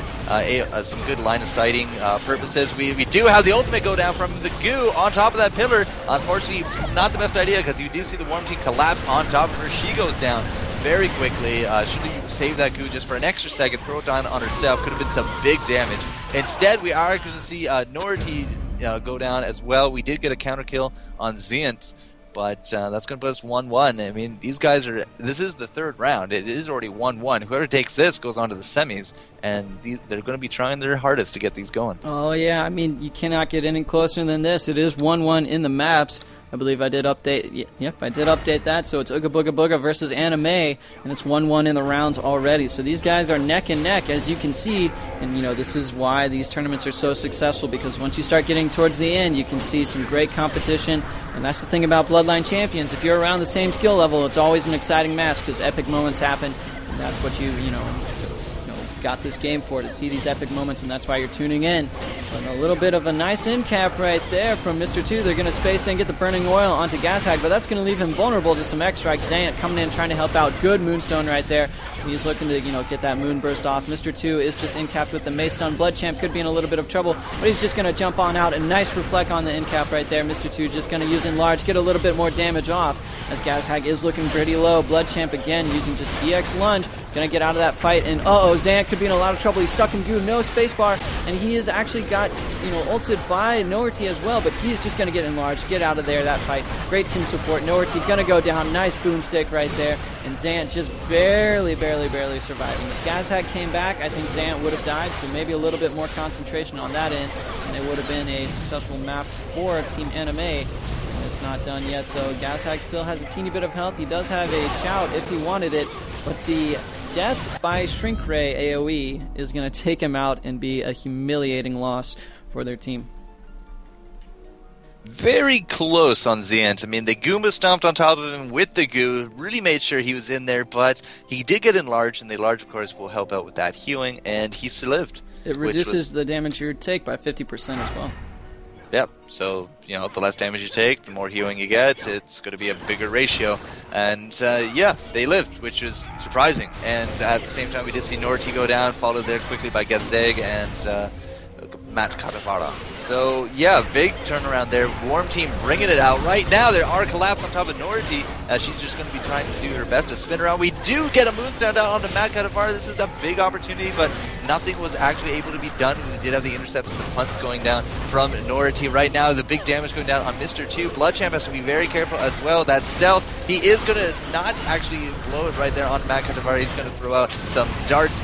line of sighting purposes. We do have the ultimate go down from the goo on top of that pillar. Unfortunately, not the best idea, because you do see the Worm team collapse on top of her. She goes down very quickly. Should have saved that goo just for an extra second, throw it down on herself. Could have been some big damage. Instead, we are going to see Noerty go down as well. We did get a counter kill on Zint, but that's going to put us 1-1. These guys this is the third round. It is already 1-1. Whoever takes this goes on to the semis, and they're going to be trying their hardest to get these going. Oh, yeah. You cannot get any closer than this. It is 1-1 in the maps. I believe I did update. Yep, I did update that. So it's Ooga Booga Booga versus Anime, and it's 1-1 in the rounds already. So these guys are neck and neck, as you can see. And this is why these tournaments are so successful, because once you start getting towards the end, you can see some great competition. And that's the thing about Bloodline Champions. If you're around the same skill level, it's always an exciting match, because epic moments happen. And that's what you got this game for, to see these epic moments, and that's why you're tuning in. And a little bit of a nice end cap right there from Mr. 2. They're going to space and get the burning oil onto Gashag, but that's going to leave him vulnerable to some X-Strike. Zant coming in, trying to help out. Good Moonstone right there. He's looking to, get that moon burst off. Mr. 2 is just in-capped with the Mace Stun. Blood Champ could be in a little bit of trouble, but he's just going to jump on out. A nice reflect on the in-cap right there. Mr. 2 just going to use Enlarge, get a little bit more damage off, as Gashag is looking pretty low. Blood Champ again using just DX Lunge. Going to get out of that fight, and Zant could be in a lot of trouble. He's stuck in goo, no spacebar, and he has actually got, ulted by Noerty as well, but he's just going to get enlarged, get out of there, that fight. Great team support. Noerty going to go down, nice boomstick right there, and Zant just barely surviving. If Gashag came back, I think Zant would have died, so maybe a little bit more concentration on that end, and it would have been a successful map for Team Anime. It's not done yet, though. Gashag still has a teeny bit of health. He does have a shout if he wanted it, but the death by Shrink Ray AoE is going to take him out and be a humiliating loss for their team. Very close on Zant. I mean, the Goomba stomped on top of him with the goo, really made sure he was in there, but he did get enlarged, and the enlarge, of course, will help out with that healing, and he still lived. It reduces the damage you take by 50% as well. Yep, so, you know, the less damage you take, the more healing you get, it's going to be a bigger ratio. And, yeah, they lived, which was surprising. And at the same time, we did see Norty go down, followed there quickly by Getzeg and Matt Katavara. So, yeah, big turnaround there. Warm Team bringing it out. Right now, there are collapse on top of Norty. She's just going to be trying to do her best to spin around. We do get a Moonstone down onto Matt Katavara. This is a big opportunity, but nothing was actually able to be done. We did have the intercepts and the punts going down from Norty. Right now, the big damage going down on Mr. 2. Bloodchamp has to be very careful as well. That stealth, he is going to not actually blow it right there on Matt Katavara. He's going to throw out some darts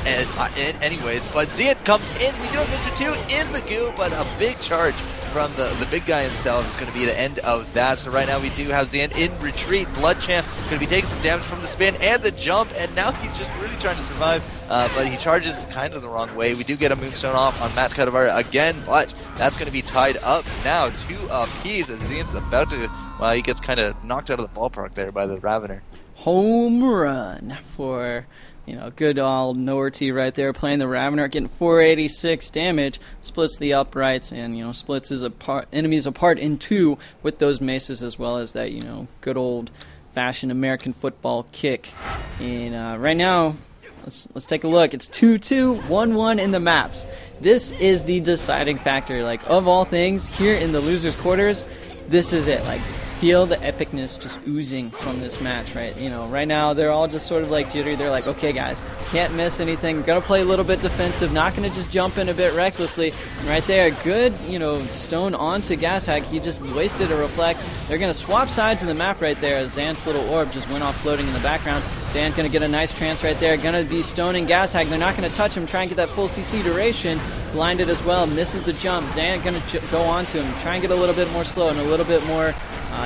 anyways, but Zian comes in. We do have Mr. 2 in the goo, but a big charge from the big guy himself is going to be the end of that. So right now we do have Zian in retreat. Bloodchamp going to be taking some damage from the spin and the jump, and now he's just really trying to survive, but he charges kind of the wrong way. We do get a Moonstone off on Matt Katavara again, but that's going to be tied up now. 2 apiece as Zian's about to, well, he gets kind of knocked out of the ballpark there by the Ravener. Home run for, you know, good old Norty right there playing the Ravener, getting 486 damage, splits the uprights, and, you know, splits his enemies apart in 2 with those maces, as well as that, you know, good old-fashioned American football kick. And right now, let's take a look. It's 2-2, 1-1 in the maps. This is the deciding factor. Like, of all things, here in the losers' quarters, this is it. Like, feel the epicness just oozing from this match, right? You know, right now they're all just sort of like jittery. They're like, okay, guys, can't miss anything. Gonna play a little bit defensive. Not gonna just jump in a bit recklessly. And right there, good, you know, stone onto Gashag. He just wasted a reflect. They're gonna swap sides in the map right there as Zant's little orb just went off floating in the background. Zant gonna get a nice trance right there. Gonna be stoning Gashag. They're not gonna touch him. Try and get that full CC duration. Blinded as well. Misses the jump. Zant gonna go onto him. Try and get a little bit more slow and a little bit more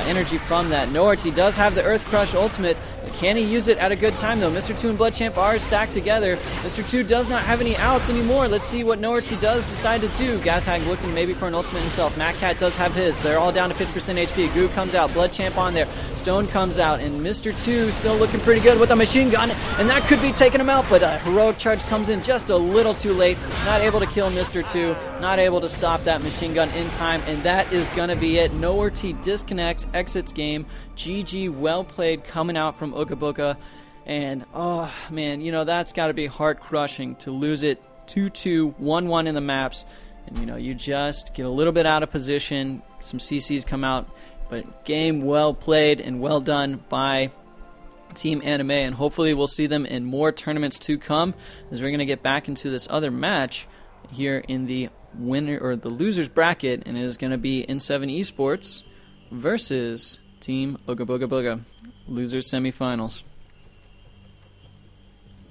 energy from that. Norty does have the Earth Crush ultimate. Can he use it at a good time, though? Mr. 2 and Bloodchamp are stacked together. Mr. 2 does not have any outs anymore. Let's see what Norty does decide to do. Gashag looking maybe for an ultimate himself. Matcat does have his. They're all down to 50% HP. Goo comes out. Bloodchamp on there. Stone comes out. And Mr. 2 still looking pretty good with a machine gun. And that could be taking him out, but a heroic charge comes in just a little too late. Not able to kill Mr. 2. Not able to stop that machine gun in time. And that is going to be it. Norty disconnects, exits game. GG, well played, coming out from Ooga Booga. And, oh, man, you know, that's got to be heart-crushing to lose it 2-2, 1-1 in the maps. And, you know, you just get a little bit out of position. Some CCs come out. But game well played and well done by Team Anime. And hopefully we'll see them in more tournaments to come, as we're going to get back into this other match here in the winner or the losers bracket. And it is going to be N7 Esports versus Team Ooga Booga Booga. Losers semifinals.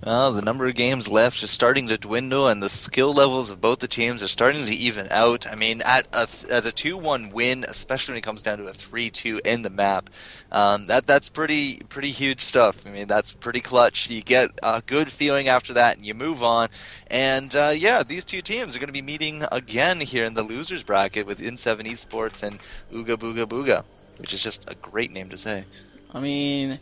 Well, the number of games left is starting to dwindle, and the skill levels of both the teams are starting to even out. I mean, at a 2-1 win, especially when it comes down to a 3-2 in the map, that's pretty huge stuff. I mean, that's pretty clutch. You get a good feeling after that, and you move on. And yeah, these two teams are going to be meeting again here in the losers bracket with N7 Esports and Ooga Booga Booga, which is just a great name to say. I mean,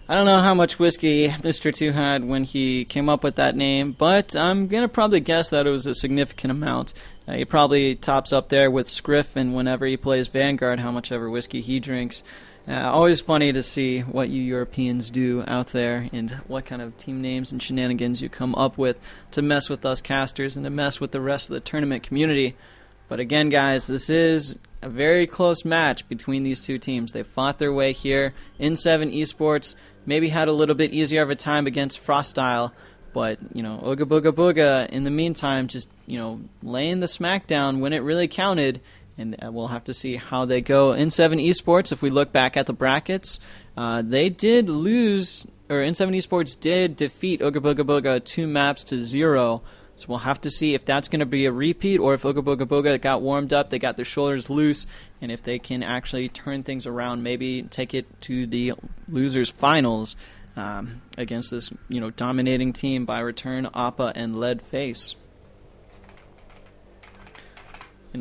I don't know how much whiskey Mr. 2 had when he came up with that name, but I'm going to probably guess that it was a significant amount. He probably tops up there with Scriff, and whenever he plays Vanguard, how much ever whiskey he drinks. Always funny to see what you Europeans do out there and what kind of team names and shenanigans you come up with to mess with us casters and to mess with the rest of the tournament community. But again, guys, this is a very close match between these two teams. They fought their way here. N7 Esports maybe had a little bit easier of a time against Frostile, but, you know, Ooga Booga Booga, in the meantime, just, you know, laying the smackdown when it really counted, and we'll have to see how they go. N7 Esports, if we look back at the brackets, they did lose, or N7 Esports did defeat Ooga Booga Booga 2-0. So we'll have to see if that's going to be a repeat, or if Ooga Booga Booga got warmed up, they got their shoulders loose, and if they can actually turn things around, maybe take it to the losers finals. against this, dominating team by Return, Appa, and Leadface.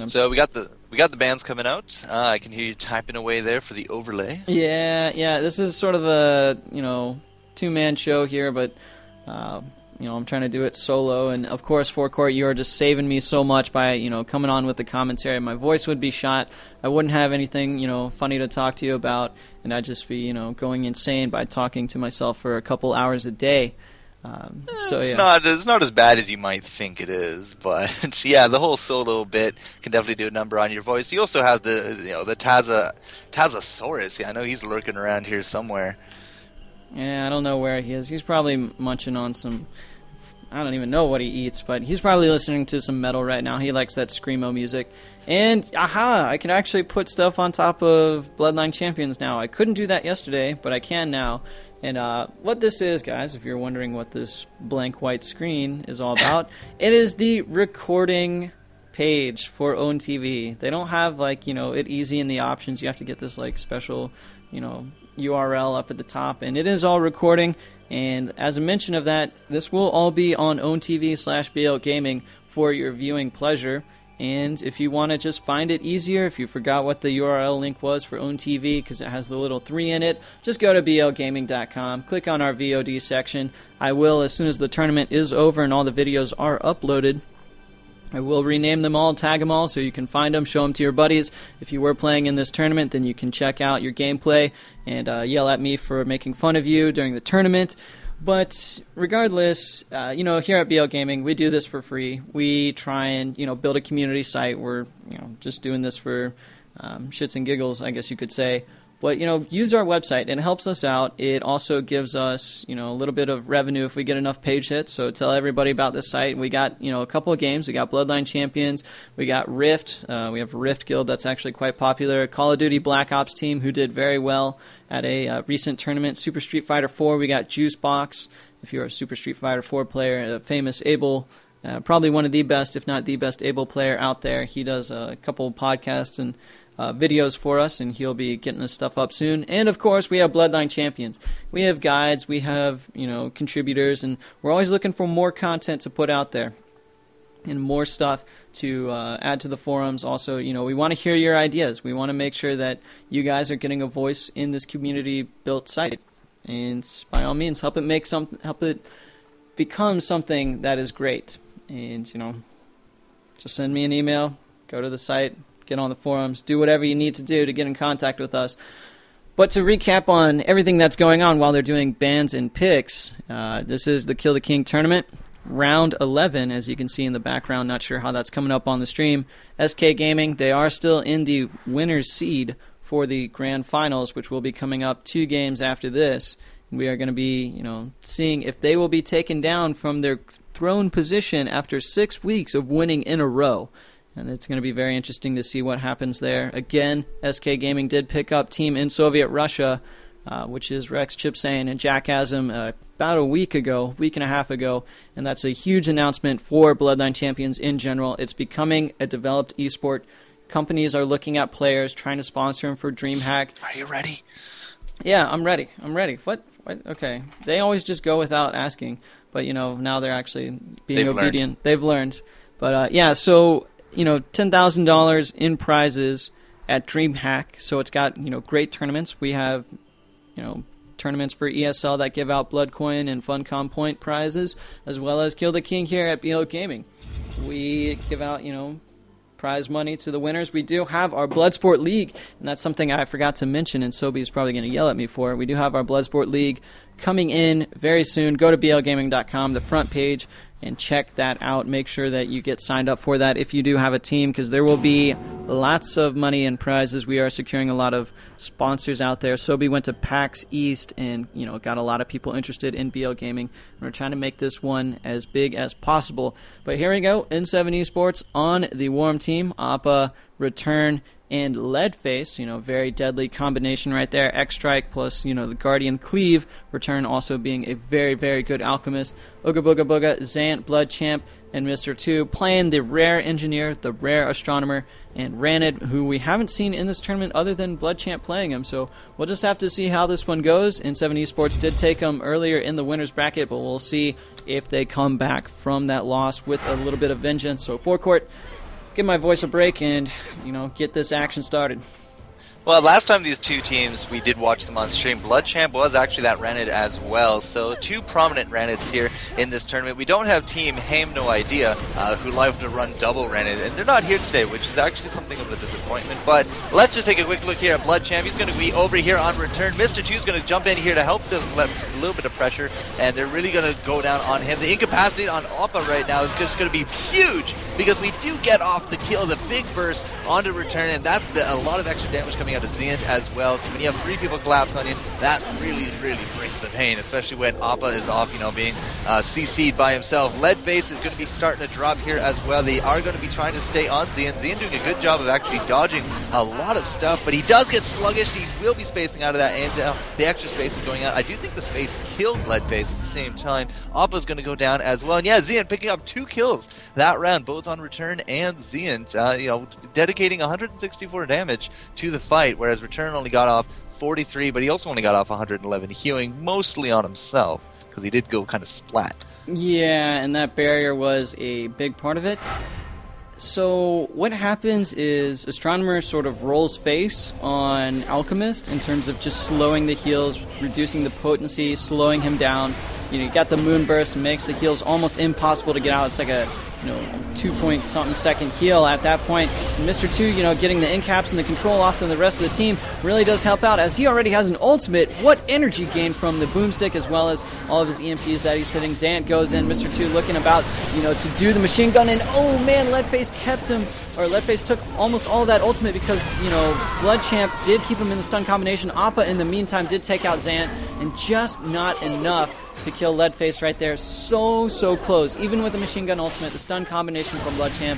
So we got the bands coming out. I can hear you typing away there for the overlay. Yeah. This is sort of a two-man show here, but I'm trying to do it solo. And of course, Forecourt, you are just saving me so much by coming on with the commentary. My voice would be shot. I wouldn't have anything funny to talk to you about, and I'd just be going insane by talking to myself for a couple hours a day. It's not as bad as you might think it is, but yeah, the whole solo bit can definitely do a number on your voice. You also have the Tazasaurus. Yeah, I know he's lurking around here somewhere. Yeah, I don't know where he is. He's probably munching on some... I don't even know what he eats, but he's probably listening to some metal right now. He likes that screamo music. And, I can actually put stuff on top of Bloodline Champions now. I couldn't do that yesterday, but I can now. And what this is, guys, if you're wondering what this blank white screen is all about, it is the recording page for Own TV. They don't have, it easy in the options. You have to get this, special, URL up at the top. And it is all recording. And as a mention of that, this will all be on Own TV/BL Gaming for your viewing pleasure. And if you want to just find it easier, if you forgot what the URL link was for Own TV because it has the little 3 in it, just go to blgaming.com, click on our VOD section. I will, as soon as the tournament is over and all the videos are uploaded, I will rename them all, tag them all, so you can find them, show them to your buddies. If you were playing in this tournament, then you can check out your gameplay and yell at me for making fun of you during the tournament. But regardless, here at BL Gaming, we do this for free. We try and, build a community site. We're, just doing this for shits and giggles, I guess you could say. But, use our website. It helps us out. It also gives us, a little bit of revenue if we get enough page hits. So tell everybody about this site. We got, a couple of games. We got Bloodline Champions. We got Rift. We have a Rift guild that's actually quite popular. Call of Duty Black Ops team who did very well at a recent tournament. Super Street Fighter 4. We got Juicebox. If you're a Super Street Fighter 4 player, a famous Abel, probably one of the best, if not the best Abel player out there. He does a couple of podcasts and videos for us, and he'll be getting his stuff up soon. And of course, we have Bloodline Champions. We have guides, we have contributors, and we're always looking for more content to put out there and more stuff to add to the forums. Also, we want to hear your ideas. We want to make sure that you guys are getting a voice in this community-built site, and by all means, help it become something that is great. And just send me an email, go to the site, get on the forums, do whatever you need to do to get in contact with us. But to recap on everything that's going on while they're doing bans and picks, this is the Kill the King tournament, round 11, as you can see in the background. Not sure how that's coming up on the stream. SK Gaming, they are still in the winner's seed for the grand finals, which will be coming up 2 games after this. And we are going to be, seeing if they will be taken down from their throne position after 6 weeks of winning in a row. And it's going to be very interesting to see what happens there. Again, SK Gaming did pick up team in Soviet Russia, which is Rex Chipsane and Jack Asm about a week and a half ago. And that's a huge announcement for Bloodline Champions in general. It's becoming a developed esport. Companies are looking at players, trying to sponsor them for DreamHack. Are you ready? Yeah, I'm ready. What? Okay. They always just go without asking. But, now they're actually being obedient. They've learned. But, so... $10,000 in prizes at DreamHack. So it's got, great tournaments. We have, tournaments for ESL that give out Bloodcoin and Funcom point prizes, as well as Kill the King here at BL Gaming. We give out, prize money to the winners. We do have our Bloodsport League, and that's something I forgot to mention, and Sobi is probably going to yell at me for. We do have our Bloodsport League coming in very soon. Go to blgaming.com, the front page, and check that out. Make sure that you get signed up for that if you do have a team, because there will be lots of money and prizes. We are securing a lot of sponsors out there. Sobi went to PAX East and got a lot of people interested in BL Gaming. And we're trying to make this one as big as possible. But here we go, N7 Esports on the Warm team. Appa, Return, and Leadface. Very deadly combination right there. X-Strike plus, the Guardian Cleave. Return also being a very, very good Alchemist. Ooga Booga Booga, Zant, Blood Champ, and Mr. 2 playing the rare Engineer, the rare Astronomer, and Ranid, who we haven't seen in this tournament other than Blood Champ playing him. So we'll just have to see how this one goes. N7 Esports did take him earlier in the winner's bracket, but we'll see if they come back from that loss with a little bit of vengeance. So forecourt, give my voice a break and, get this action started. Well, last time these two teams, we did watch them on stream. Blood Champ was actually that Ranid as well. So two prominent Ranids here in this tournament. We don't have Team Haim No Idea, who like to run double Ranid, and they're not here today, which is actually something of a disappointment. But let's just take a quick look here at Blood Champ. He's going to be over here on return. Mr. 2 is going to jump in here to help to let a little bit of pressure, and they're really going to go down on him. The incapacitate on Oppa right now is just going to be huge, because we do get off the kill, the big burst onto return, and that's a lot of extra damage coming out of Zient as well. So when you have 3 people collapse on you, that really, really brings the pain, especially when Appa is off, being CC'd by himself. Leadface is going to be starting to drop here as well. They are going to be trying to stay on Zient. Zient doing a good job of actually dodging a lot of stuff, but he does get sluggish. He will be spacing out of that, and the extra space is going out. I do think the space killed Leadface at the same time. Appa's going to go down as well. And yeah, Zient picking up 2 kills that round, both on return and Zient, dedicating 164 damage to the fight, whereas return only got off 43, but he also only got off 111, hewing mostly on himself, because he did go kind of splat. Yeah, and that barrier was a big part of it. So what happens is Astronomer sort of rolls face on Alchemist in terms of just slowing the heals, reducing the potency, slowing him down. You got the Moonburst, makes the heals almost impossible to get out. It's like a 2-point-something second heal at that point. And Mr. 2, getting the incaps and the control off to the rest of the team really does help out, as he already has an ultimate. What energy gain from the boomstick, as well as all of his EMPs that he's hitting. Zant goes in, Mr. 2 looking about, to do the machine gun, and oh man, Leadface kept him, or Leadface took almost all of that ultimate because, Blood Champ did keep him in the stun combination. Appa, in the meantime, did take out Zant, and just not enough to kill Leadface right there. So close. Even with the machine gun ultimate, the stun combination from Blood Champ,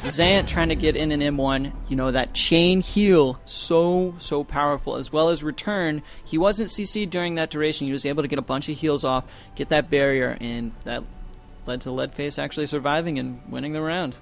Zant trying to get in an M1, that chain heal, so powerful, as well as return. He wasn't CC'd during that duration. He was able to get a bunch of heals off, get that barrier, and that led to Leadface actually surviving and winning the round.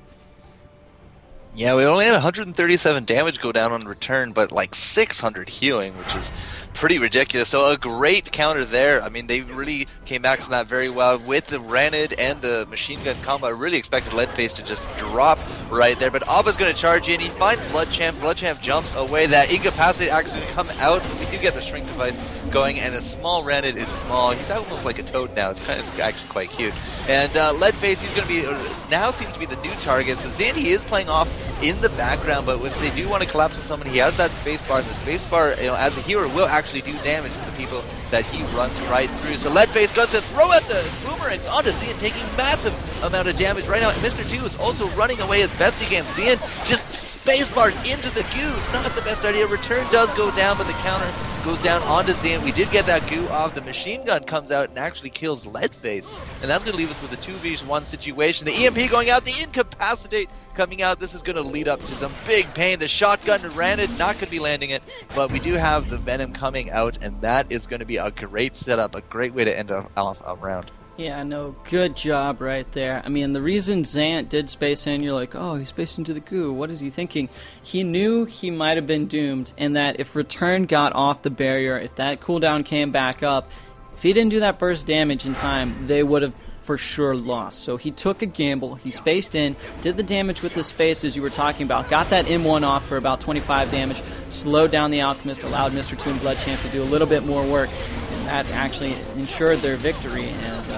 Yeah, we only had 137 damage go down on return, but like 600 healing, which is pretty ridiculous. So a great counter there. I mean, they really came back from that very well with the Ranid and the machine gun combo. I really expected Leadface to just drop right there, but Appa's going to charge in. He finds Blood Champ. Blood Champ jumps away. That incapacitate actually come out, but we do get the shrink device going, and a small Ranid is small. He's almost like a toad now. It's kind of actually quite cute. And Leadface, he's going to be now seems to be the new target. So Zandy is playing off in the background, but if they do want to collapse on someone, he has that spacebar, and the spacebar, as a hero, will actually do damage to the people that he runs right through. So Leadface goes to throw out the boomerangs onto Zian, taking massive amount of damage right now. Mr. 2 is also running away as best he can. Zian just spacebars into the goo. Not the best idea. Return does go down, but the counter goes down onto Zian. We did get that goo off. The machine gun comes out and actually kills Leadface, and that's going to leave us with a 2v1 situation. The EMP going out, the incapacitate coming out. This is going to lead up to some big pain. The shotgun ran it, not going to be landing it, but we do have the Venom coming out, and that is going to be a great setup, a great way to end off a round. Yeah, no, good job right there. I mean, the reason Zant did space in, you're like, oh, he spaced into the goo. What is he thinking? He knew he might have been doomed, and that if Return got off the barrier, if that cooldown came back up, if he didn't do that burst damage in time, they would have for sure lost. So he took a gamble, he spaced in, did the damage with the spaces you were talking about, got that M1 off for about 25 damage, slowed down the Alchemist, allowed Mr. 2 and Blood Champ to do a little bit more work, and that actually ensured their victory. As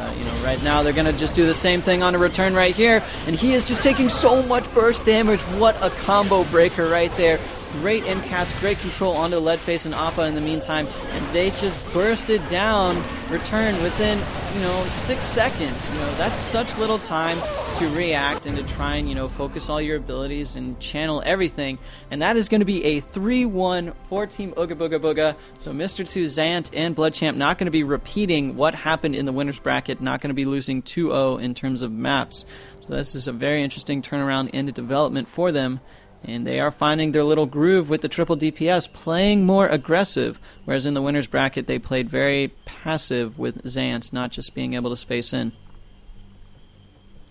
right now they're going to just do the same thing on a Return right here, and he is just taking so much burst damage. What a combo breaker right there. Great endcaps, great control onto Leadface and Appa in the meantime, and they just bursted down Return within, 6 seconds. That's such little time to react and to try and, focus all your abilities and channel everything. And that is going to be a 3-1 for Team Ooga Booga Booga. So Mr. 2, Zant, and Blood Champ not going to be repeating what happened in the winner's bracket, not going to be losing 2-0 in terms of maps. So this is a very interesting turnaround into development for them. and they are finding their little groove with the triple DPS, playing more aggressive, whereas in the winner's bracket they played very passive with Zant, not just being able to space in.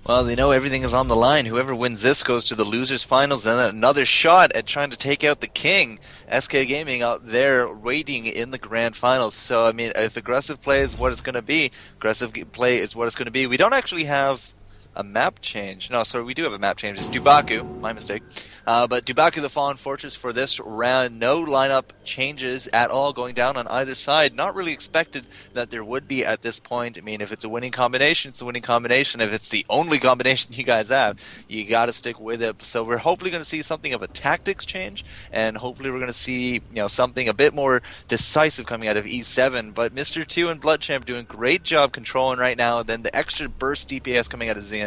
Well, they know everything is on the line. Whoever wins this goes to the losers finals, and then another shot at trying to take out the king. SK Gaming up there waiting in the grand finals. So, I mean, if aggressive play is what it's going to be, aggressive play is what it's going to be. We don't actually have a map change. No, sorry, we do have a map change. It's Dubaku. My mistake. But Dubaku, the Fallen Fortress for this round. No lineup changes at all going down on either side. Not really expected that there would be at this point. I mean, if it's a winning combination, it's a winning combination. If it's the only combination you guys have, you got to stick with it. So we're hopefully going to see something of a tactics change, and hopefully we're going to see something a bit more decisive coming out of E7. But Mr. 2 and Bloodchamp doing a great job controlling right now. Then the extra burst DPS coming out of Zenit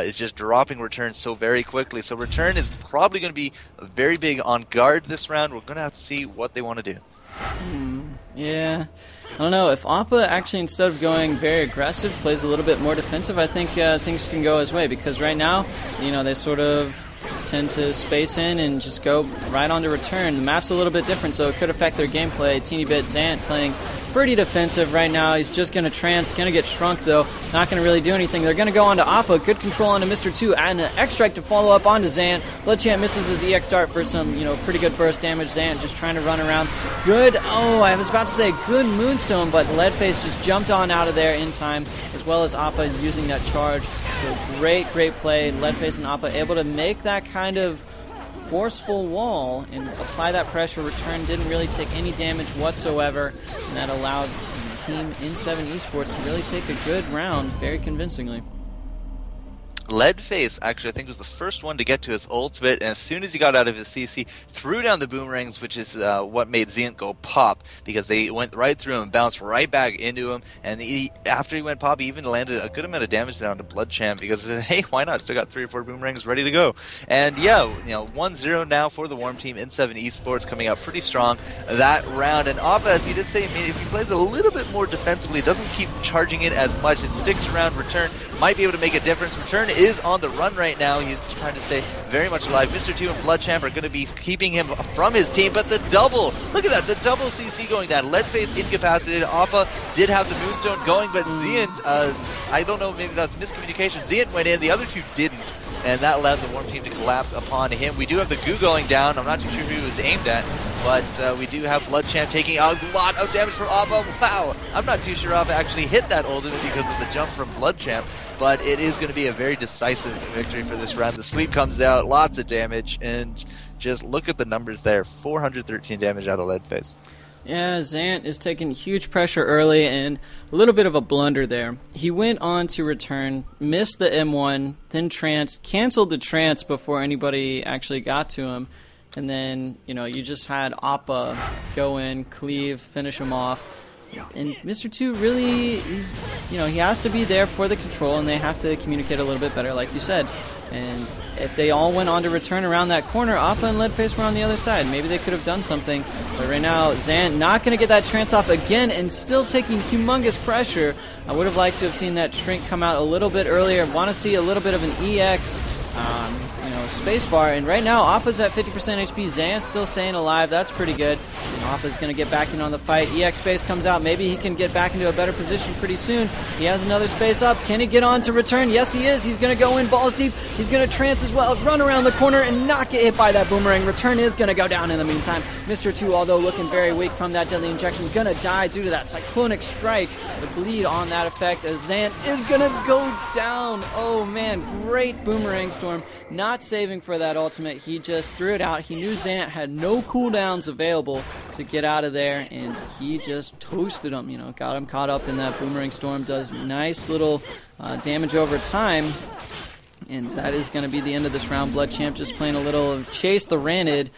is just dropping returns so very quickly. So return is probably going to be very big on guard this round. We're going to have to see what they want to do. Yeah. I don't know. If Appa actually, instead of going very aggressive, plays a little bit more defensive, I think things can go his way. Because right now, they sort of tend to space in and just go right on to return. The map's a little bit different, so it could affect their gameplay. Teeny bit Zant playing pretty defensive right now. He's just going to trance, going to get shrunk though, not going to really do anything. They're going to go on to Appa, good control onto Mr. 2, and an X-Strike to follow up onto Zant. Bloodchamp misses his EX dart for some, pretty good burst damage. Zant just trying to run around. Good, I was about to say good Moonstone, but Leadface just jumped on out of there in time, as well as Appa using that charge. So great play. Leadface and Appa able to make that kind of forceful wall and apply that pressure. Return didn't really take any damage whatsoever, and that allowed Team N7 Esports to really take a good round very convincingly. Leadface, actually, I think was the first one to get to his ultimate, and as soon as he got out of his CC, threw down the boomerangs, which is what made Zant go pop, because they went right through him and bounced right back into him, and after he went pop, he even landed a good amount of damage down to Bloodchamp, because, hey, why not? Still got 3 or 4 boomerangs ready to go. And yeah, 1-0 now for the Warm Team. N7 Esports coming out pretty strong that round, and Appa, as you did say, if he plays a little bit more defensively, doesn't keep charging it as much, it sticks around. Return might be able to make a difference. Return is on the run right now. He's trying to stay very much alive. Mr. 2 and Bloodchamp are going to be keeping him from his team, but the double, look at that, the double CC going down. Leadface incapacitated. Appa did have the Moonstone going, but Zant, I don't know, maybe that's miscommunication. Zant went in, the other two didn't, and that allowed the Warm Team to collapse upon him. We do have the goo going down. I'm not too sure who he was aimed at, but we do have Bloodchamp taking a lot of damage from Appa. Wow, I'm not too sure Appa actually hit that ultimate because of the jump from Bloodchamp, but it is going to be a very decisive victory for this round. The sleep comes out, lots of damage, and just look at the numbers there. 413 damage out of Leadface. Yeah, Zant is taking huge pressure early and a little bit of a blunder there. He went on to return, missed the M1, then trance, canceled the trance before anybody actually got to him. And then, you just had Appa go in, cleave, finish him off. And Mr. 2 really is, he has to be there for the control, and they have to communicate a little bit better, like you said. And if they all went on to return around that corner, Appa and Leadface were on the other side. Maybe they could have done something. But right now, Zant not going to get that trance off again and still taking humongous pressure. I would have liked to have seen that shrink come out a little bit earlier. Want to see a little bit of an EX, spacebar, and right now Appa's at 50% HP. Zant's still staying alive. That's pretty good. And Appa's going to get back in on the fight. EX space comes out. Maybe he can get back into a better position pretty soon. He has another space up. Can he get on to return? Yes, he is. He's going to go in balls deep. He's going to trance as well, run around the corner and not get hit by that boomerang. Return is going to go down in the meantime. Mr. 2, although looking very weak from that deadly injection, going to die due to that cyclonic strike. The bleed on that effect as Zant is going to go down. Oh man, great boomerang storm. Not saving for that ultimate. He just threw it out. He knew Zant had no cooldowns available to get out of there, and he just toasted him. Got him caught up in that boomerang storm. Does nice little damage over time, and that is going to be the end of this round. Bloodchamp just playing a little chase the Ranid,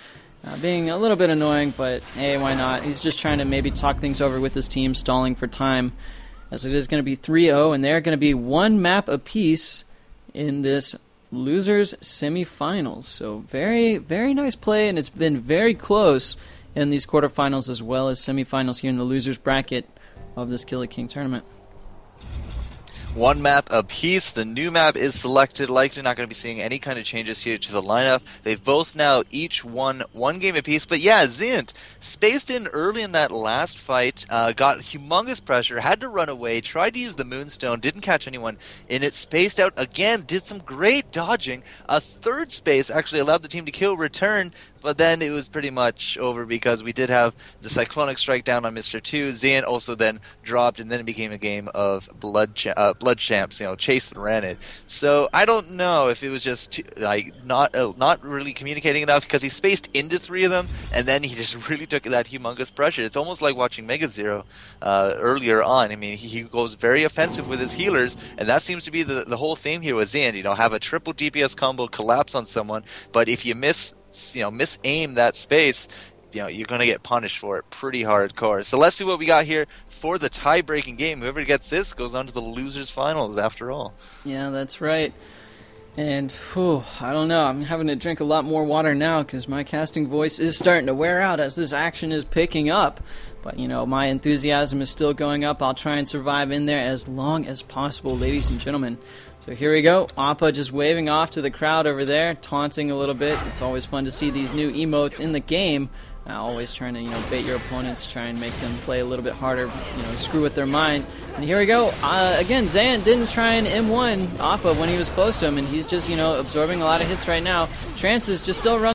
being a little bit annoying, but hey, why not? He's just trying to maybe talk things over with his team, stalling for time, as it is going to be 3-0, and they're going to be one map apiece in this losers semifinals. So very, very nice play, and it's been very close in these quarterfinals as well as semifinals here in the losers bracket of this Kill the King tournament. One map apiece. The new map is selected. Likely not going to be seeing any kind of changes here to the lineup. They've both now each won one game apiece. But yeah, Zint spaced in early in that last fight, got humongous pressure, had to run away, tried to use the Moonstone, didn't catch anyone in it, spaced out again, did some great dodging. A third space actually allowed the team to kill, return, but then it was pretty much over because we did have the Cyclonic strike down on Mr. 2. Zian also then dropped, and then it became a game of blood champs, chased and ran it. So I don't know if it was just not really communicating enough, because he spaced into 3 of them, and then he just really took that humongous pressure. It's almost like watching Mega Zero earlier on. I mean, he goes very offensive with his healers, and that seems to be the whole theme here with Zian. Have a triple DPS combo, collapse on someone, but if you misaim that space, you're going to get punished for it pretty hardcore. So let's see what we got here for the tie-breaking game. Whoever gets this goes on to the losers finals after all. Yeah, that's right. And I don't know, I'm having to drink a lot more water now because my casting voice is starting to wear out as this action is picking up. But my enthusiasm is still going up. I'll try and survive in there as long as possible, ladies and gentlemen. So here we go. Appa just waving off to the crowd over there, taunting a little bit. It's always fun to see these new emotes in the game. Always trying to bait your opponents, try and make them play a little bit harder, screw with their minds. And here we go. Again, Zayn didn't try and M1 Appa when he was close to him, and he's just absorbing a lot of hits right now. Trance is just still running.